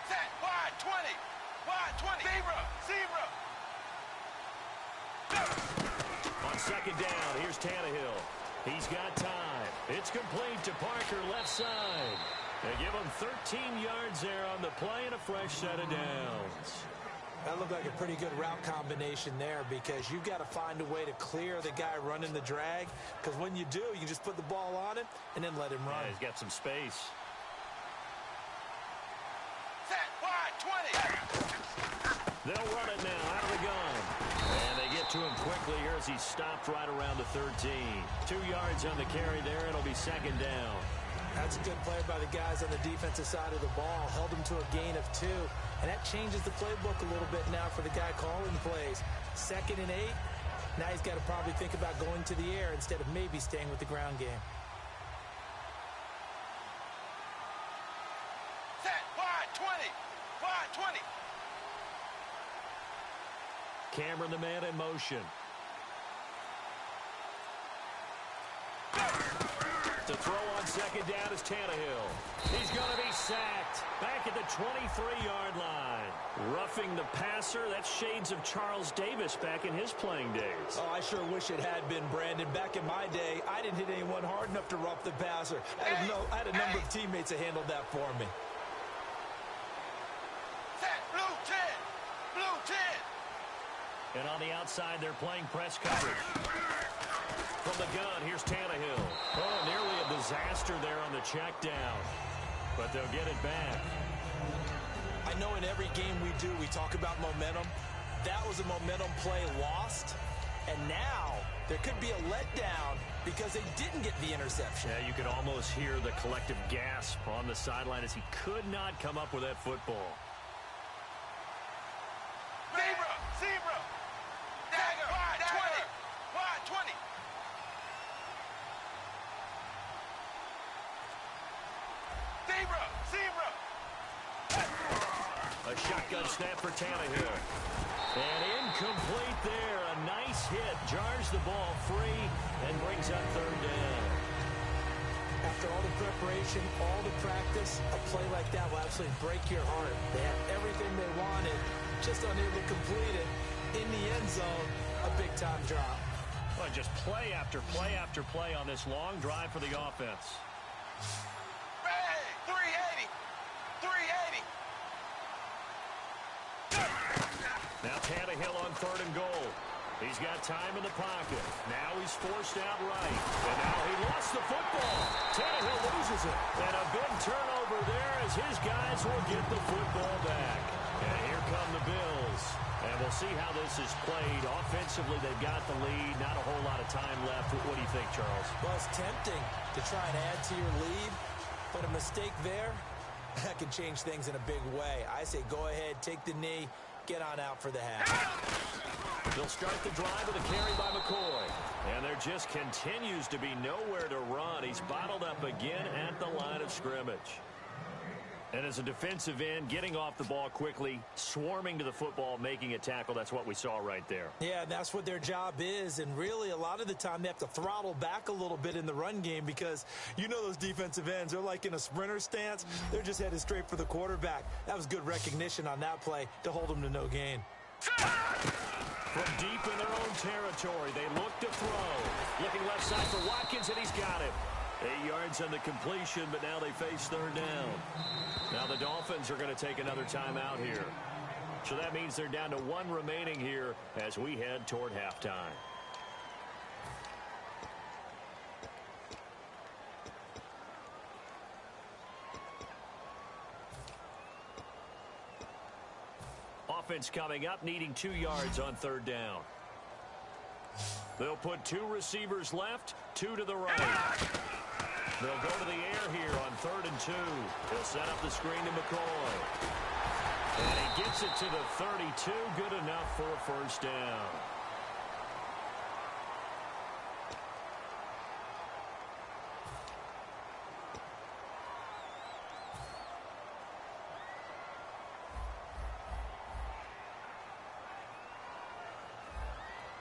Set, wide 20, zebra. On second down, here's Tannehill. He's got time. It's complete to Parker, left side. They give him 13 yards there on the play and a fresh set of downs. That looked like a pretty good route combination there because you've got to find a way to clear the guy running the drag, because when you do, you just put the ball on him and then let him run. Yeah, he's got some space. Set, wide 20. They'll run it now out of the gun. And they get to him quickly here as he stopped right around the 13. 2 yards on the carry there. It'll be second down. That's a good play by the guys on the defensive side of the ball. Held them to a gain of 2. And that changes the playbook a little bit now for the guy calling plays. 2nd and 8. Now he's got to probably think about going to the air instead of maybe staying with the ground game. Set, wide 20, wide 20. Cameron, the man in motion. To throw on 2nd down is Tannehill. He's going to be sacked back at the 23-yard line. Roughing the passer, that's shades of Charles Davis back in his playing days. Oh, I sure wish it had been, Brandon. Back in my day, I didn't hit anyone hard enough to rough the passer. I had a number of teammates that handled that for me. Set, blue 10, blue 10. And on the outside, they're playing press coverage. From the gun, here's Tannehill. Oh, nearly a disaster there on the check down. But they'll get it back. I know in every game we do, we talk about momentum. That was a momentum play lost. And now there could be a letdown because they didn't get the interception. Yeah, you could almost hear the collective gasp on the sideline as he could not come up with that football. Zebra, zebra. Dagger, wide 20, wide 20. Zebra, zebra. A shotgun snap for Tannehill. And incomplete there. A nice hit. Jars the ball free and brings up 3rd down. After all the preparation, all the practice, a play like that will absolutely break your heart. They had everything they wanted, just unable to complete it. In the end zone, a big-time drop. Well, just play after play after play on this long drive for the offense. Hey, 380, 380. Now Tannehill on 3rd and goal. He's got time in the pocket. Now he's forced out right. And now he lost the football. Tannehill loses it. And a big turnover there as his guys will get the football back. And here come the Bills. And we'll see how this is played. Offensively, they've got the lead. Not a whole lot of time left. What do you think, Charles? Well, it's tempting to try and add to your lead, but a mistake there, that can change things in a big way. I say go ahead, take the knee, get on out for the half. They'll start the drive with a carry by McCoy. And there just continues to be nowhere to run. He's bottled up again at the line of scrimmage. And as a defensive end, getting off the ball quickly, swarming to the football, making a tackle, that's what we saw right there. Yeah, that's what their job is. And really, a lot of the time, they have to throttle back a little bit in the run game because you know those defensive ends, they're like in a sprinter stance. They're just headed straight for the quarterback. That was good recognition on that play to hold them to no gain. From deep in their own territory, they look to throw. Looking left side for Watkins, and he's got it. 8 yards on the completion, but now they face 3rd down. Now the Dolphins are going to take another timeout here. So that means they're down to 1 remaining here as we head toward halftime. Offense coming up, needing 2 yards on 3rd down. They'll put 2 receivers left, 2 to the right. They'll go to the air here on 3rd and 2. They'll set up the screen to McCoy. And he gets it to the 32. Good enough for a 1st down.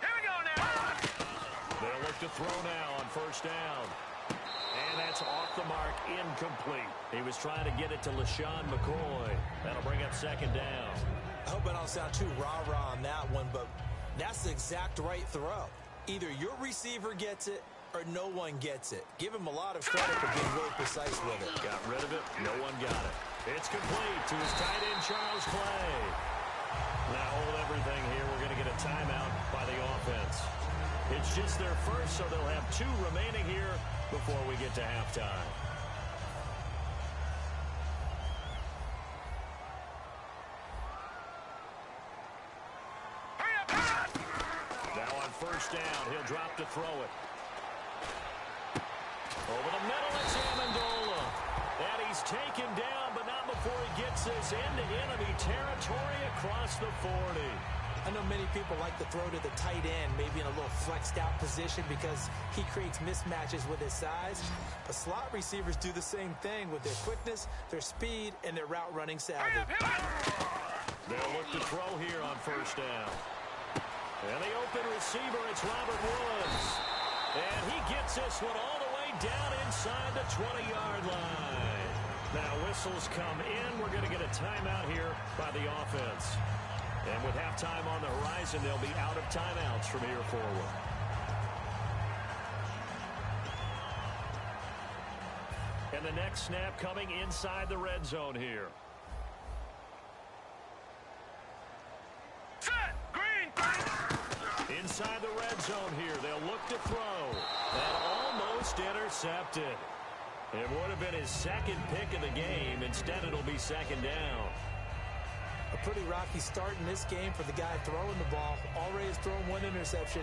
Here we go now. They'll look to throw now on 1st down. And that's off the mark, incomplete. He was trying to get it to LaShawn McCoy. That'll bring up 2nd down. I hope I don't sound too rah-rah on that one, but that's the exact right throw. Either your receiver gets it or no one gets it. Give him a lot of credit for being really precise with it. Got rid of it. No one got it. It's complete to his tight end, Charles Clay. Now hold everything here. We're going to get a timeout by the offense. It's just their first, so they'll have 2 remaining here before we get to halftime. Now on 1st down, he'll drop to throw it. Over the middle, it's Amendola. he's taken down, but not before he gets this into enemy territory across the 40. I know many people like to throw to the tight end, maybe in a little flexed out position because he creates mismatches with his size. But slot receivers do the same thing with their quickness, their speed, and their route running savvy. They'll look to throw here on first down. And the open receiver, it's Robert Woods. And he gets this one all the way down inside the 20-yard line. Now whistles come in. We're going to get a timeout here by the offense. And with halftime on the horizon, they'll be out of timeouts from here forward. And the next snap coming inside the red zone here. Set! Green! Inside the red zone here, they'll look to throw. And almost intercepted. It would have been his second pick of the game. Instead, it'll be second down. A pretty rocky start in this game for the guy throwing the ball. Already has thrown one interception.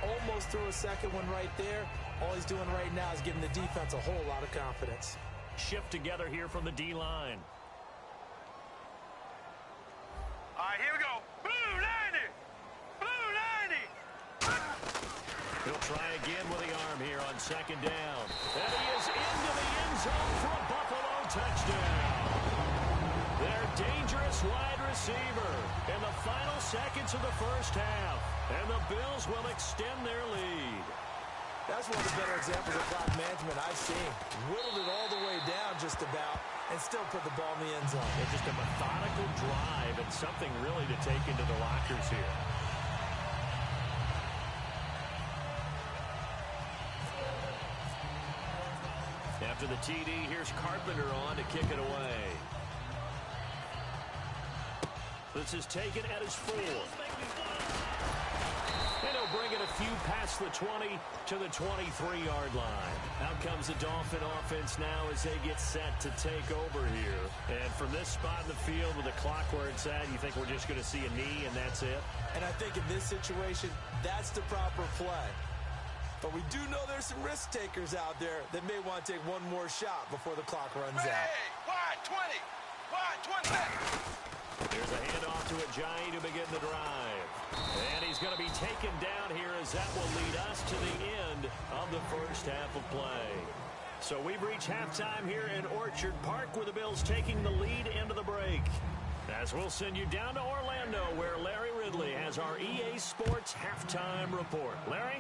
Almost threw a second one right there. All he's doing right now is giving the defense a whole lot of confidence. Shift together here from the D-line. All right, here we go. Blue 90! Blue 90! He'll try again with the arm here on second down. And he is into the end zone for a Buffalo touchdown. Their dangerous wide receiver in the final seconds of the first half. And the Bills will extend their lead. That's one of the better examples of clock management I've seen. Whittled it all the way down just about and still put the ball in the end zone. It's just a methodical drive and something really to take into the lockers here. After the TD, here's Carpenter on to kick it away. This is taken at his 4. And he'll bring it a few past the 20 to the 23-yard line. Out comes the Dolphin offense now as they get set to take over here. And from this spot in the field with the clock where it's at, you think we're just going to see a knee and that's it? And I think in this situation, that's the proper play. But we do know there's some risk takers out there that may want to take one more shot before the clock runs out. Hey, wide 20! Wide 20! There's a handoff to Ajayi to begin the drive. And he's going to be taken down here as that will lead us to the end of the first half of play. So we've reached halftime here in Orchard Park with the Bills taking the lead into the break. As we'll send you down to Orlando where Larry Ridley has our EA Sports halftime report. Larry?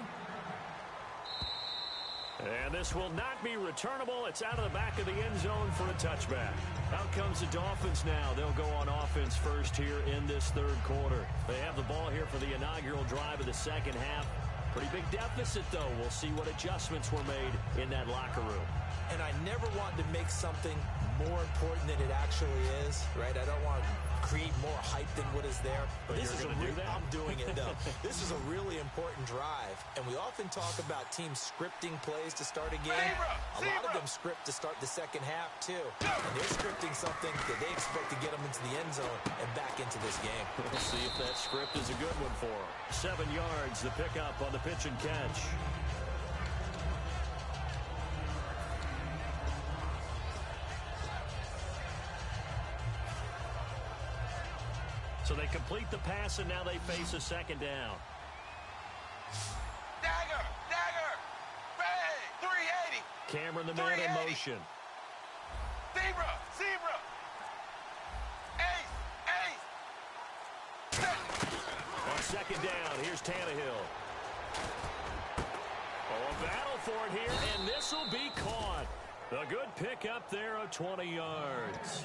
And this will not be returnable. It's out of the back of the end zone for a touchback. Out comes the Dolphins now. They'll go on offense first here in this third quarter. They have the ball here for the inaugural drive of the second half. Pretty big deficit, though. We'll see what adjustments were made in that locker room. And I never want to make something more important than it actually is, right? I don't want to create more hype than what is there. But this is you're going to do that? I'm doing it, though. This is a really important drive. And we often talk about teams scripting plays to start a game. A lot of them script to start the second half, too. And they're scripting something that they expect to get them into the end zone and back into this game. We'll see if that script is a good one for them. 7 yards, the pickup on the pitch and catch. So they complete the pass, and now they face a second down. Dagger! Dagger! Ready! 380! Cameron, the man in motion. Zebra! Zebra! Ace! Ace! On second down, here's Tannehill. Oh, a battle for it here, and this will be caught. A good pick up there of 20 yards.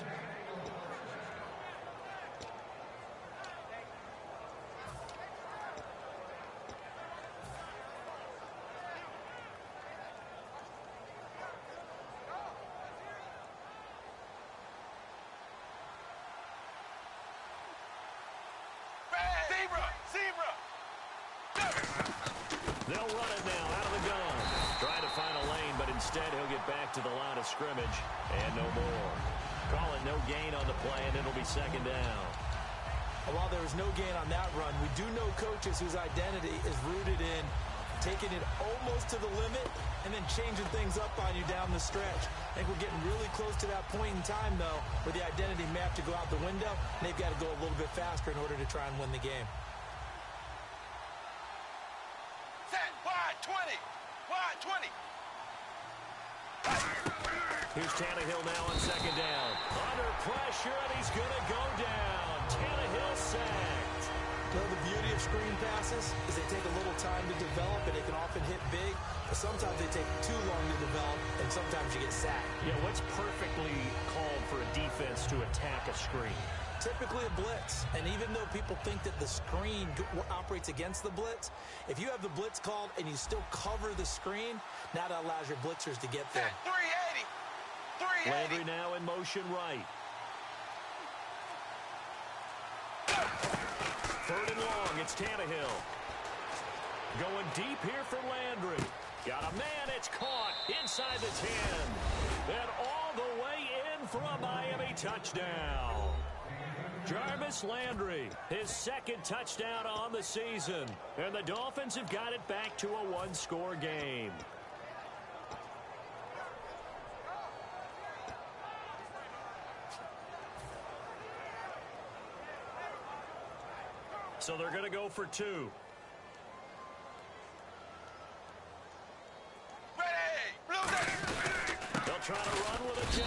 They'll run it now out of the gun. Trying to find a lane, but instead he'll get back to the line of scrimmage and no more. Call it no gain on the play, and it'll be second down. While there was no gain on that run, we do know coaches whose identity is rooted in taking it almost to the limit and then changing things up on you down the stretch. I think we're getting really close to that point in time, though, where the identity may have to go out the window, and they've got to go a little bit faster in order to try and win the game. Set, wide 20, wide 20. Here's Tannehill now on second down. Under pressure, and he's going to go down. Tannehill sacked. You know, the beauty of screen passes is they take a little time to develop, and they can often hit big, but sometimes they take too long to develop, and sometimes you get sacked. Yeah, what's perfectly called for a defense to attack a screen? Typically a blitz, and even though people think that the screen operates against the blitz, if you have the blitz called and you still cover the screen, now that allows your blitzers to get there. 380. 380. Landry now in motion right. Third and long, it's Tannehill. Going deep here for Landry. Got a man, it's caught inside the 10. And all the way in for a Miami touchdown. Jarvis Landry, his second touchdown on the season. And the Dolphins have got it back to a one-score game. So they're going to go for two. They'll try to run with a J.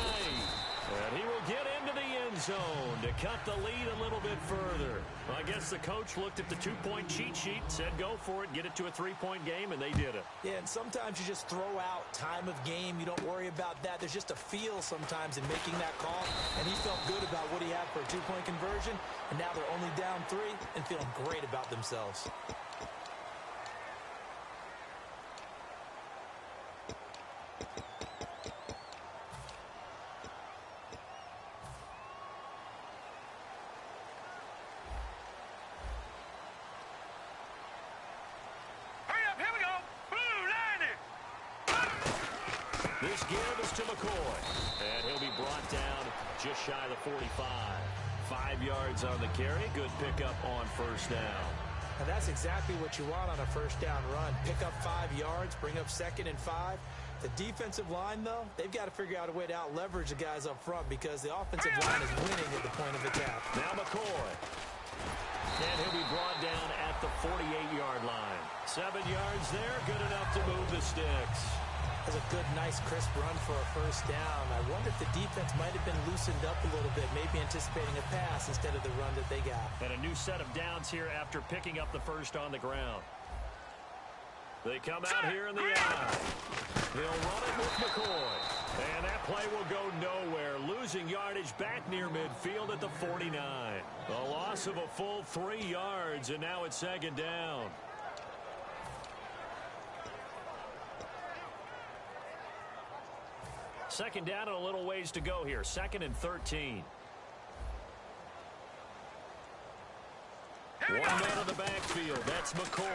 And he will get into the end zone to cut the lead a little bit further. Well, I guess the coach looked at the two-point cheat sheet, said go for it, get it to a three-point game, and they did it. Yeah, and sometimes you just throw out time of game. You don't worry about that. There's just a feel sometimes in making that call, and he felt good about what he had for a two-point conversion, and now they're only down 3 and feeling great about themselves. This give is to McCoy, and he'll be brought down just shy of the 45. 5 yards on the carry. Good pickup on first down. And that's exactly what you want on a first down run. Pick up 5 yards, bring up 2nd and 5. The defensive line, though, they've got to figure out a way to out-leverage the guys up front because the offensive line is winning at the point of attack. Now McCoy. And he'll be brought down at the 48-yard line. 7 yards there, good enough to move the sticks. That's a good, nice, crisp run for a first down. I wonder if the defense might have been loosened up a little bit, maybe anticipating a pass instead of the run that they got. And a new set of downs here after picking up the first on the ground. They come out here in the eye. He'll run it with McCoy. And that play will go nowhere. Losing yardage back near midfield at the 49. A loss of a full 3 yards, and now it's second down. Second down and a little ways to go here. 2nd and 13. One man in the backfield. That's McCoy.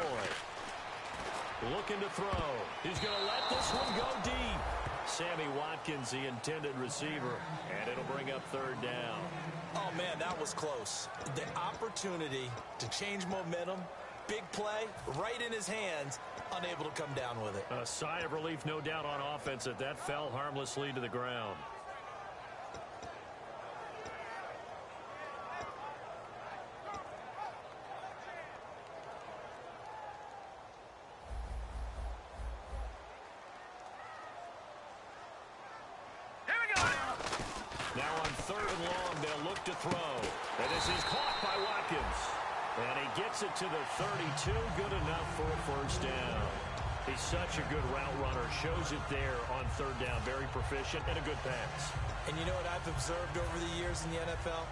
Looking to throw. He's going to let this one go deep. Sammy Watkins, the intended receiver. And it'll bring up third down. Oh, man, that was close. The opportunity to change momentum, big play, right in his hands, unable to come down with it. A sigh of relief, no doubt, on offense that fell harmlessly to the ground. Now on third and long, they'll look to throw. And this is caught by Watkins. And he gets it to the 32. Good enough for a first down. He's such a good route runner. Shows it there on third down. Very proficient and a good pass. And you know what I've observed over the years in the NFL?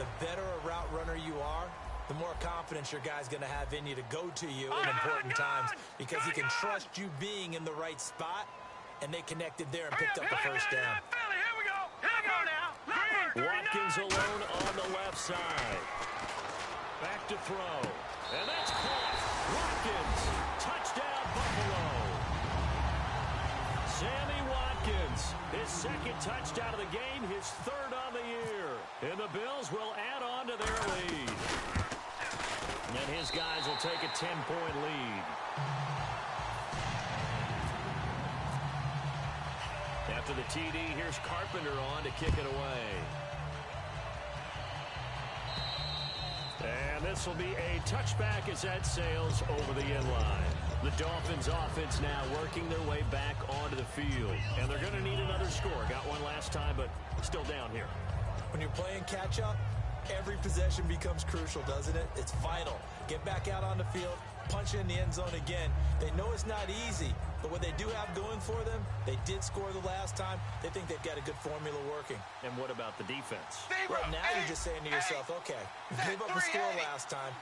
The better a route runner you are, the more confidence your guy's going to have in you to go to you in important times because he can trust you being in the right spot, and they connected there and picked up the first down. Watkins alone on the left side. Back to throw. And that's caught. Watkins. Touchdown, Buffalo. Sammy Watkins. His second touchdown of the game. His third on the year. And the Bills will add on to their lead. And his guys will take a 10-point lead. After the TD, here's Carpenter on to kick it away. And this will be a touchback as that sails over the end line. The Dolphins offense now working their way back onto the field. And they're going to need another score. Got one last time, but still down here. When you're playing catch-up, every possession becomes crucial, doesn't it? It's vital. Get back out on the field, punch in the end zone again. They know it's not easy, but what they do have going for them, they did score the last time. They think they've got a good formula working. And what about the defense? Well, now you're just saying to yourself, okay, we gave up a score last time.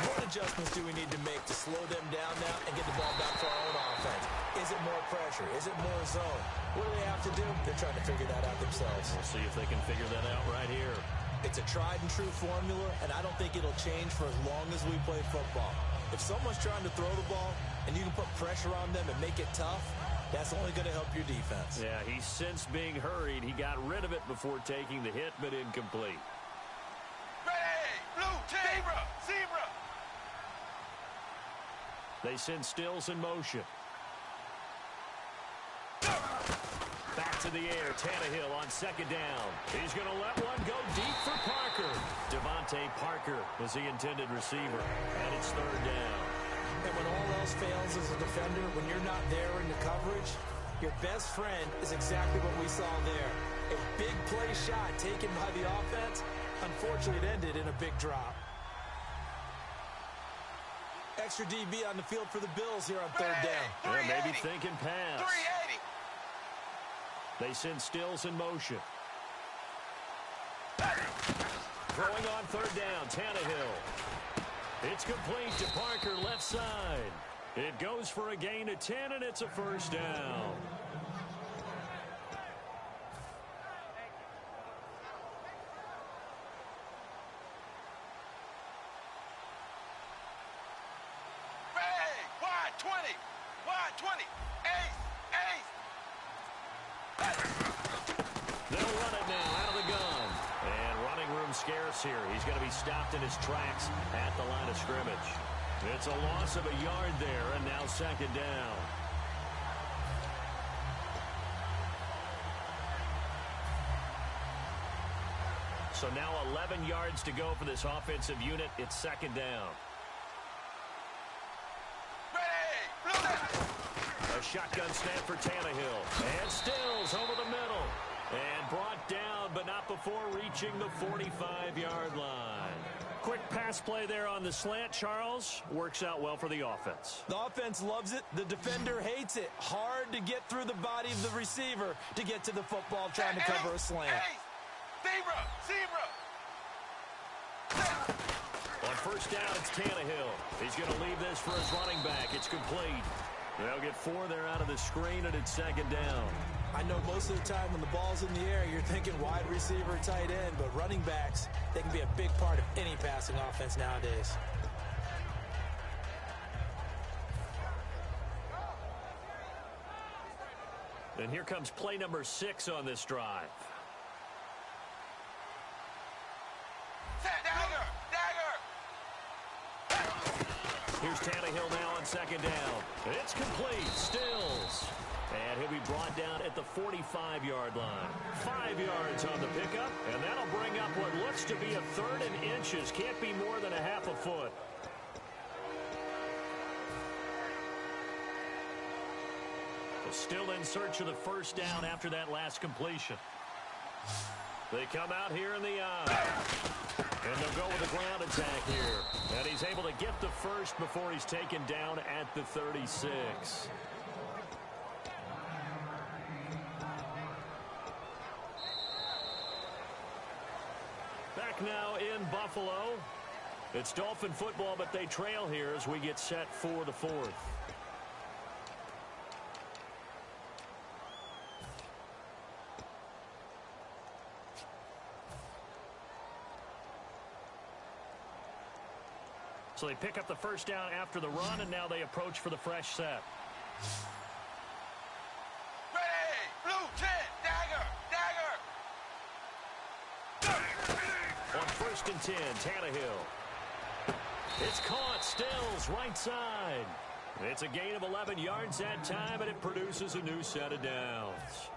What adjustments do we need to make to slow them down now and get the ball back to our own offense? Is it more pressure? Is it more zone? What do they have to do? They're trying to figure that out themselves. We'll see if they can figure that out right here. It's a tried-and-true formula, and I don't think it'll change for as long as we play football. If someone's trying to throw the ball and you can put pressure on them and make it tough, that's only going to help your defense. Yeah, he sensed being hurried. He got rid of it before taking the hit, but incomplete. Ready, blue, zebra, zebra. They send Stills in motion. Back to the air, Tannehill on second down. He's going to let one go deep for Parker. Devontae Parker was the intended receiver, and it's third down. And when all else fails as a defender, when you're not there in the coverage, your best friend is exactly what we saw there. A big play shot taken by the offense. Unfortunately, it ended in a big drop. Extra DB on the field for the Bills here on third down. Yeah, maybe thinking pass. 380. They send Stills in motion. Throwing on third down, Tannehill. It's complete to Parker, left side. It goes for a gain of 10, and it's a first down. Wide 20. Wide 20. Ace. They'll run it now out of the gun. And running room scarce here. He's going to be stopped in his tracks at the line of scrimmage. It's a loss of a yard there, and now second down. So now 11 yards to go for this offensive unit. It's second down. A shotgun snap for Tannehill. And Stills over the middle. And brought down, but not before reaching the 45-yard line. Quick pass play there on the slant, Charles. Works out well for the offense. The offense loves it. The defender hates it. Hard to get through the body of the receiver to get to the football trying to cover a slant. Zebra. On first down, it's Tannehill. He's going to leave this for his running back. It's complete. They'll get 4 there out of the screen, and it's second down. I know most of the time when the ball's in the air, you're thinking wide receiver, tight end, but running backs, they can be a big part of any passing offense nowadays. And here comes play number 6 on this drive. Here's Tannehill now on second down. It's complete. Stills. And he'll be brought down at the 45-yard line. 5 yards on the pickup, and that'll bring up what looks to be a third and inches. Can't be more than a half a foot. Still in search of the first down after that last completion. They come out here in the eye. And they'll go with a ground attack here. And he's able to get the first before he's taken down at the 36. Back now in Buffalo. It's Dolphin football, but they trail here as we get set for the fourth. So they pick up the first down after the run, and now they approach for the fresh set. Ready, blue 10, dagger. On first and 10, Tannehill. It's caught. Stills, right side. It's a gain of 11 yards that time, and it produces a new set of downs.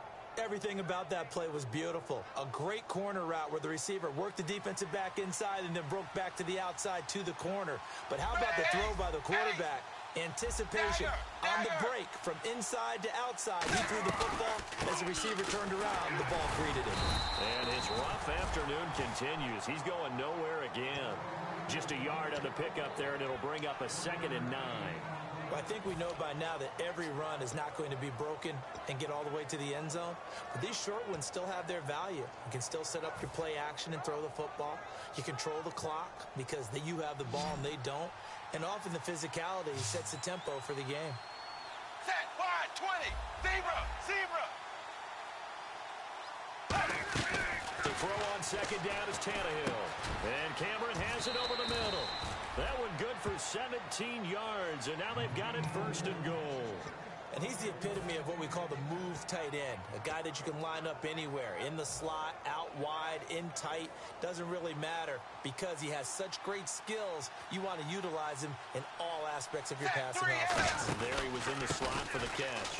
Everything about that play was beautiful. A great corner route where the receiver worked the defensive back inside and then broke back to the outside to the corner. But how about the throw by the quarterback? Anticipation on the break from inside to outside. He threw the football. As the receiver turned around, the ball greeted him. And his rough afternoon continues. He's going nowhere again. Just a yard on the pickup there, and it'll bring up a 2nd and 9. Well, I think we know by now that every run is not going to be broken and get all the way to the end zone. But these short ones still have their value. You can still set up your play action and throw the football. You control the clock because you have the ball and they don't. And often the physicality sets the tempo for the game. Set, wide, 20, zebra. The throw on 2nd down is Tannehill. And Cameron has it over the middle. That one good for 17 yards, and now they've got it 1st and goal. And he's the epitome of what we call the move tight end, a guy that you can line up anywhere, in the slot, out wide, in tight, doesn't really matter because he has such great skills. You want to utilize him in all aspects of your passing offense. And there he was in the slot for the catch.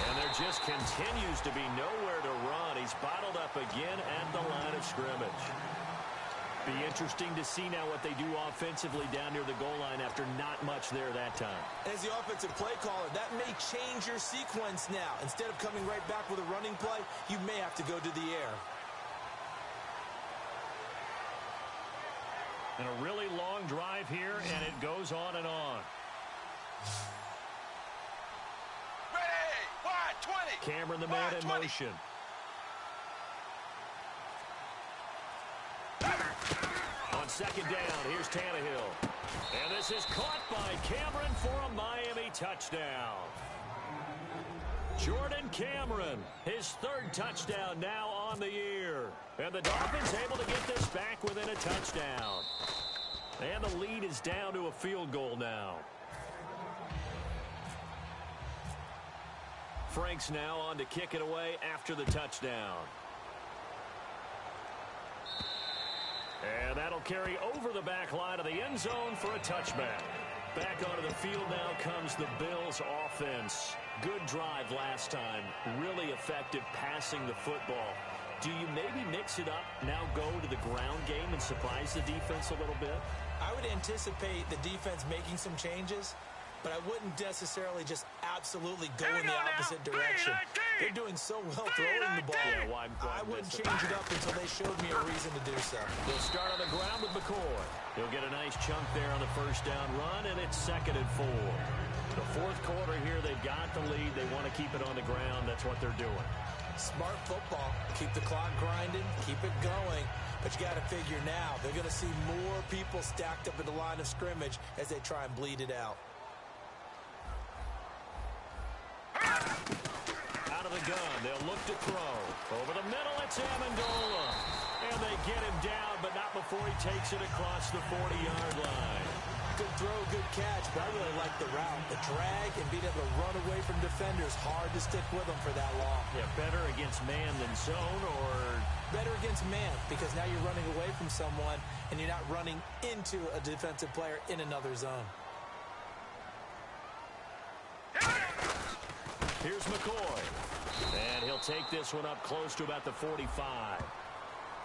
And there just continues to be nowhere to run. He's bottled up again at the line of scrimmage. Be interesting to see now what they do offensively down near the goal line after not much there that time. As the offensive play caller, that may change your sequence now. Instead of coming right back with a running play, you may have to go to the air. And a really long drive here, and it goes on and on. Ready, wide, 20. Cameron, the man in motion. On 2nd down, here's Tannehill. And this is caught by Cameron for a Miami touchdown. Jordan Cameron, his 3rd touchdown now on the year. And the Dolphins able to get this back within a touchdown. And the lead is down to a field goal now. Frank's now on to kick it away after the touchdown. And that'll carry over the back line of the end zone for a touchback. Back onto the field now comes the Bills offense. Good drive last time. Really effective passing the football. Do you maybe mix it up, now go to the ground game and surprise the defense a little bit? I would anticipate the defense making some changes, but I wouldn't necessarily just absolutely go in the opposite direction. They're doing so well throwing the ball. Yeah, I wouldn't change it up until they showed me a reason to do so. They'll start on the ground with McCoy. He'll get a nice chunk there on the 1st down run, and it's 2nd and 4. The 4th quarter here, they've got the lead. They want to keep it on the ground. That's what they're doing. Smart football. Keep the clock grinding. Keep it going. But you got to figure now, they're going to see more people stacked up at the line of scrimmage as they try and bleed it out. Out of the gun, they'll look to throw. Over the middle, it's Amendola. And they get him down, but not before he takes it across the 40-yard line. Good throw, good catch, but I really like the route. The drag and being able to run away from defenders, hard to stick with them for that long. Yeah, better against man than zone, or? Better against man, because now you're running away from someone, and you're not running into a defensive player in another zone. Here's McCoy. And he'll take this one up close to about the 45.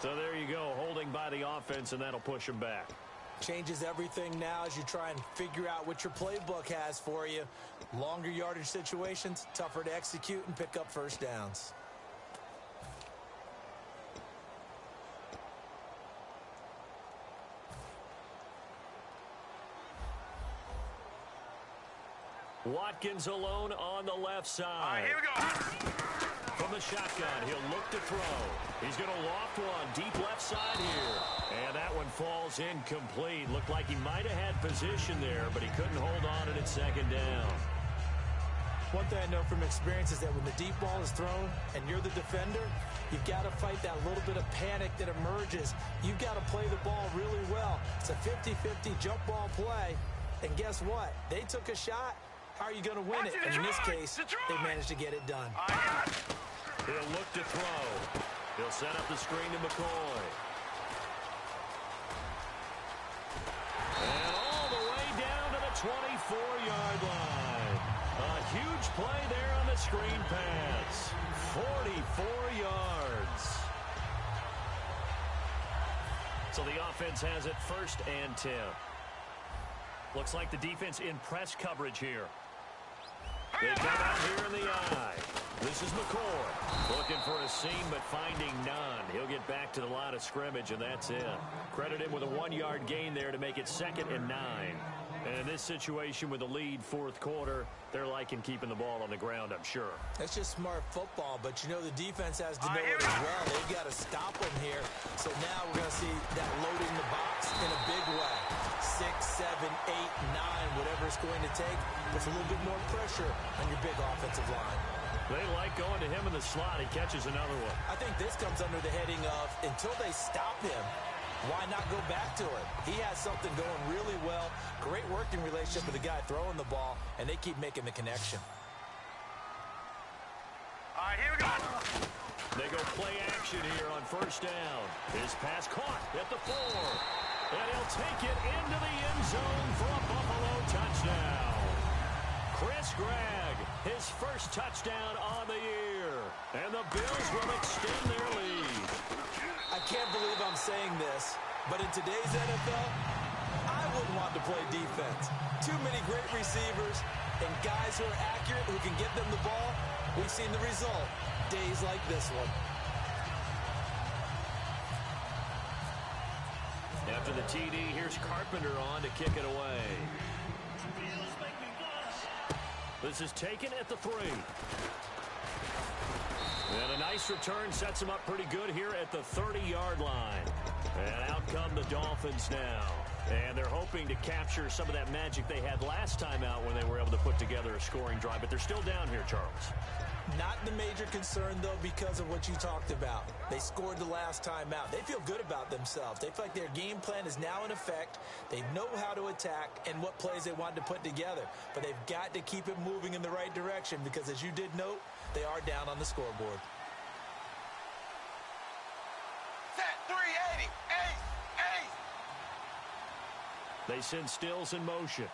So there you go, holding by the offense, and that'll push him back. Changes everything now as you try and figure out what your playbook has for you. Longer yardage situations, tougher to execute and pick up 1st downs. Watkins alone on the left side. All right, here we go. From the shotgun, he'll look to throw. He's going to loft one deep left side here. And that one falls incomplete. Looked like he might have had position there, but he couldn't hold on at 2nd down. One thing I know from experience is that when the deep ball is thrown and you're the defender, you've got to fight that little bit of panic that emerges. You've got to play the ball really well. It's a 50-50 jump ball play. And guess what? They took a shot. How are you going to win it? And in this case, they managed to get it done. He'll look to throw. He'll set up the screen to McCoy. And all the way down to the 24-yard line. A huge play there on the screen pass. 44 yards. So the offense has it 1st and 10. Looks like the defense in press coverage here. They come out here in the eye. This is McCoy looking for a seam but finding none. He'll get back to the line of scrimmage, and that's it. Credit him with a 1-yard gain there to make it 2nd and 9. And in this situation with the lead 4th quarter, they're liking keeping the ball on the ground, I'm sure. That's just smart football, but you know the defense has to know it as well. They've got to stop them here. So now we're going to see that loading the box in a big way. 6, 7, 8, 9, whatever it's going to take. Puts a little bit more pressure on your big offensive line. They like going to him in the slot. He catches another one. I think this comes under the heading of until they stop him, why not go back to it? He has something going really well. Great working relationship with the guy throwing the ball, and they keep making the connection. All right, here we go. They go play action here on 1st down. His pass caught at the 4. And he'll take it into the end zone for a Buffalo touchdown. Chris Gregg, his 1st touchdown on the year. And the Bills will extend their lead. I can't believe I'm saying this, but in today's NFL, I wouldn't want to play defense. Too many great receivers and guys who are accurate, who can get them the ball. We've seen the result, days like this one. After the TD, here's Carpenter on to kick it away. This is taken at the 3. And a nice return sets him up pretty good here at the 30-yard line. And out come the Dolphins now. And they're hoping to capture some of that magic they had last time out when they were able to put together a scoring drive. But they're still down here, Charles. Not the major concern, though, because of what you talked about. They scored the last time out. They feel good about themselves. They feel like their game plan is now in effect. They know how to attack and what plays they want to put together. But they've got to keep it moving in the right direction because, as you did note, they are down on the scoreboard. Set 380. Ace. Ace. They send Stills in motion.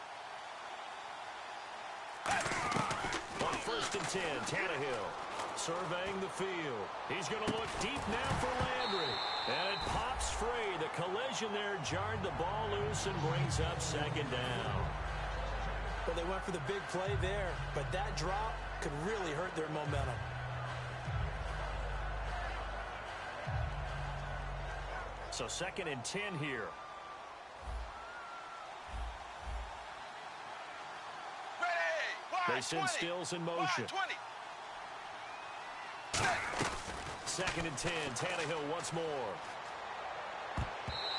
On 1st and 10, Tannehill surveying the field. He's going to look deep now for Landry. And it pops free. The collision there jarred the ball loose and brings up 2nd down. Well, they went for the big play there, but that drop could really hurt their momentum. So 2nd and 10 here. They send Stills in motion. 2nd and 10. Tannehill once more.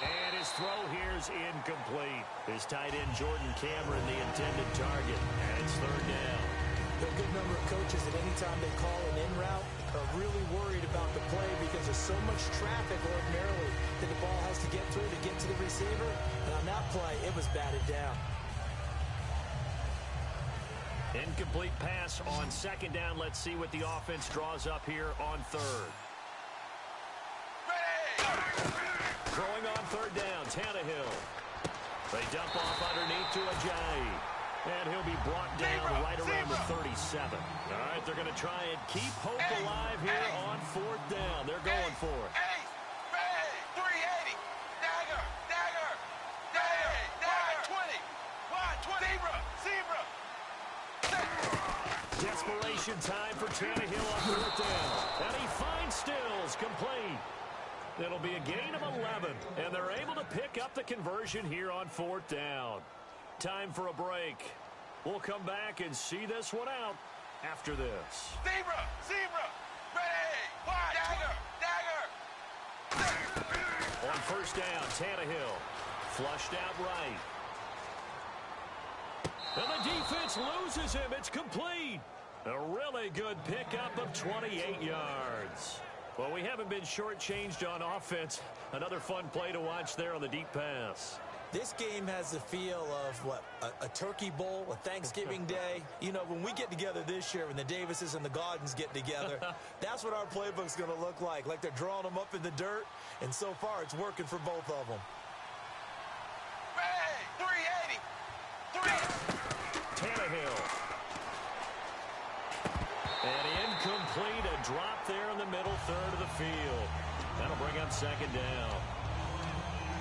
And his throw here is incomplete. His tight end, Jordan Cameron, the intended target. And it's 3rd down. There are a good number of coaches that any time they call an in route are really worried about the play because there's so much traffic ordinarily that the ball has to get through to get to the receiver. And on that play, it was batted down. Incomplete pass on 2nd down. Let's see what the offense draws up here on 3rd. Throwing on 3rd down, Tannehill. They dump off underneath to Ajayi. And he'll be brought down right around the 37. All right, they're going to try and keep hope alive here on 4th down. They're going for it. 380. Dagger. Dagger. Dagger. Dagger. 20. Zebra. Desperation time for Tannehill on 4th down. And he finds Stills complete. It'll be a gain of 11. And they're able to pick up the conversion here on 4th down. Time for a break. We'll come back and see this one out after this. Zebra. Ready. Dagger. On 1st down, Tannehill. Flushed out right. And the defense loses him. It's complete. A really good pickup of 28 yards. Well, we haven't been shortchanged on offense. Another fun play to watch there on the deep pass. This game has the feel of, what, a turkey bowl, a Thanksgiving day. You know, when we get together this year, when the Davises and the Gaudens get together, that's what our playbook's going to look like they're drawing them up in the dirt, and so far it's working for both of them. Ready, 380. Tannehill. And incomplete, a drop there in the middle third of the field. That'll bring up second down.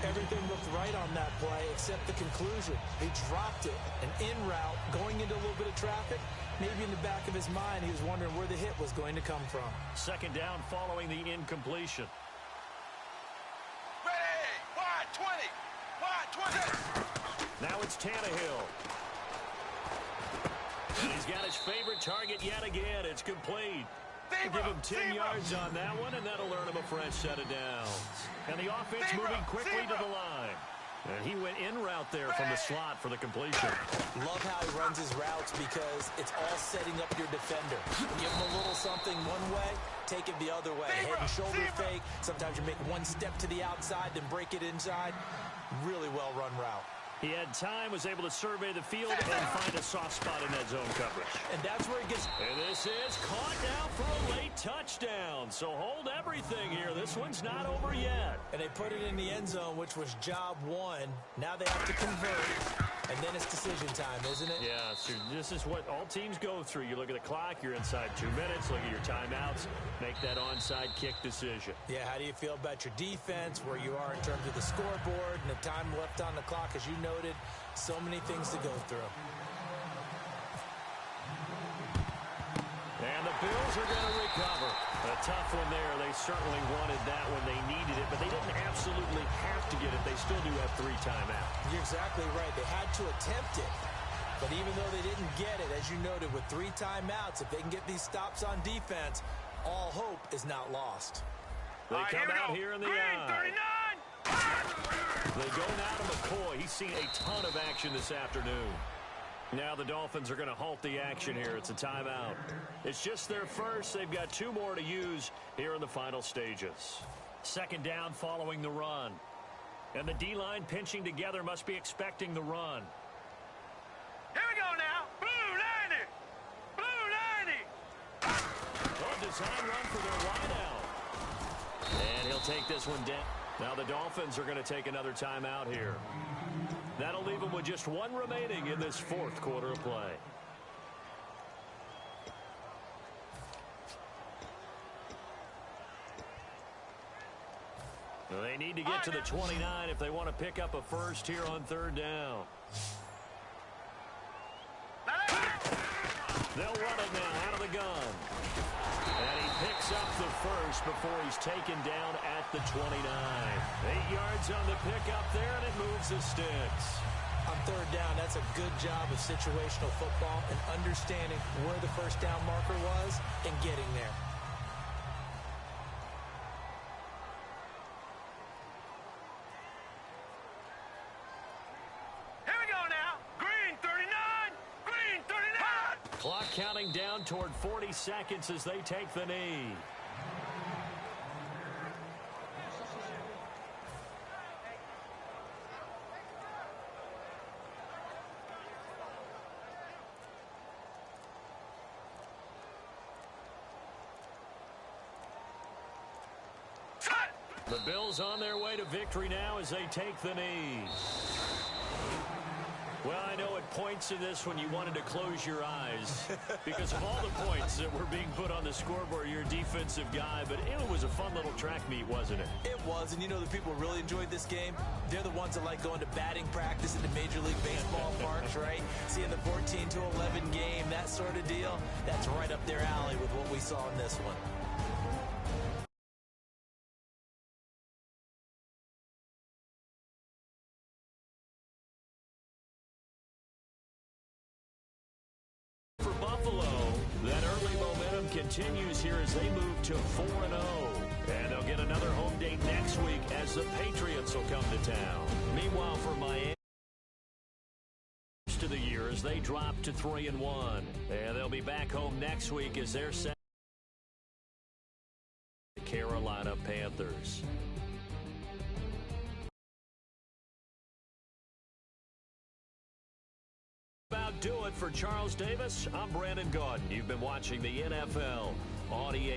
Everything looked right on that play except the conclusion. He dropped it, an in route, going into a little bit of traffic. Maybe in the back of his mind, he was wondering where the hit was going to come from. Second down following the incompletion. Ready, wide 20, wide 20. Now it's Tannehill. And he's got his favorite target yet again. It's complete. We'll give him 10 yards on that one, and that'll earn him a fresh set of downs. And the offense moving quickly to the line. And he went in route there from the slot for the completion. Love how he runs his routes because it's all setting up your defender. Give him a little something one way, take it the other way. Head and shoulder fake. Sometimes you make one step to the outside, then break it inside. Really well-run route. He had time, was able to survey the field and find a soft spot in that zone coverage. And that's where he gets... And this is caught now for a late touchdown. So hold everything here. This one's not over yet. And they put it in the end zone, which was job one. Now they have to convert. And then it's decision time, isn't it? Yeah, so this is what all teams go through. You look at the clock, you're inside 2 minutes, look at your timeouts, make that onside kick decision. Yeah, how do you feel about your defense, where you are in terms of the scoreboard, and the time left on the clock, as you noted, so many things to go through. And the Bills are going to recover. A tough one there. They certainly wanted that when they needed it, but they didn't absolutely have to get it. They still do have 3 timeouts. You're exactly right. They had to attempt it. But even though they didn't get it, as you noted, with 3 timeouts, if they can get these stops on defense, all hope is not lost. They come out here in the eye. 39! They go now to McCoy. He's seen a ton of action this afternoon. Now the Dolphins are going to halt the action here. It's a timeout. It's just their first. They've got 2 more to use here in the final stages. Second down following the run. And the D-line pinching together must be expecting the run. Here we go now. Blue 90. Blue 90. A design run for their wideout. And he'll take this one down. Now the Dolphins are going to take another timeout here. That'll leave them with just 1 remaining in this 4th quarter of play. They need to get to the 29 if they want to pick up a first here on 3rd down. They'll run it now out of the gun. And he picks up the first before he's taken down at the 29. 8 yards on the pickup there, and it moves the sticks. On 3rd down, that's a good job of situational football and understanding where the first down marker was and getting there. Here we go now. Green 39. Green 39. Clock counting down toward 40 seconds as they take the knee. The Bills on their way to victory now as they take the knee. Well, I know at points in this one you wanted to close your eyes because of all the points that were being put on the scoreboard. You're a defensive guy, but it was a fun little track meet, wasn't it? It was, and you know the people who really enjoyed this game? They're the ones that like going to batting practice at the Major League Baseball parks, right? Seeing the 14-11 game, that sort of deal, that's right up their alley with what we saw in this one. Continues here as they move to 4-0. And they'll get another home date next week as the Patriots will come to town. Meanwhile, for Miami, to the year as they drop to 3-1. And they'll be back home next week as they're set. Carolina Panthers. About do it for Charles Davis. I'm Brandon Gaudin. You've been watching the NFL on EA.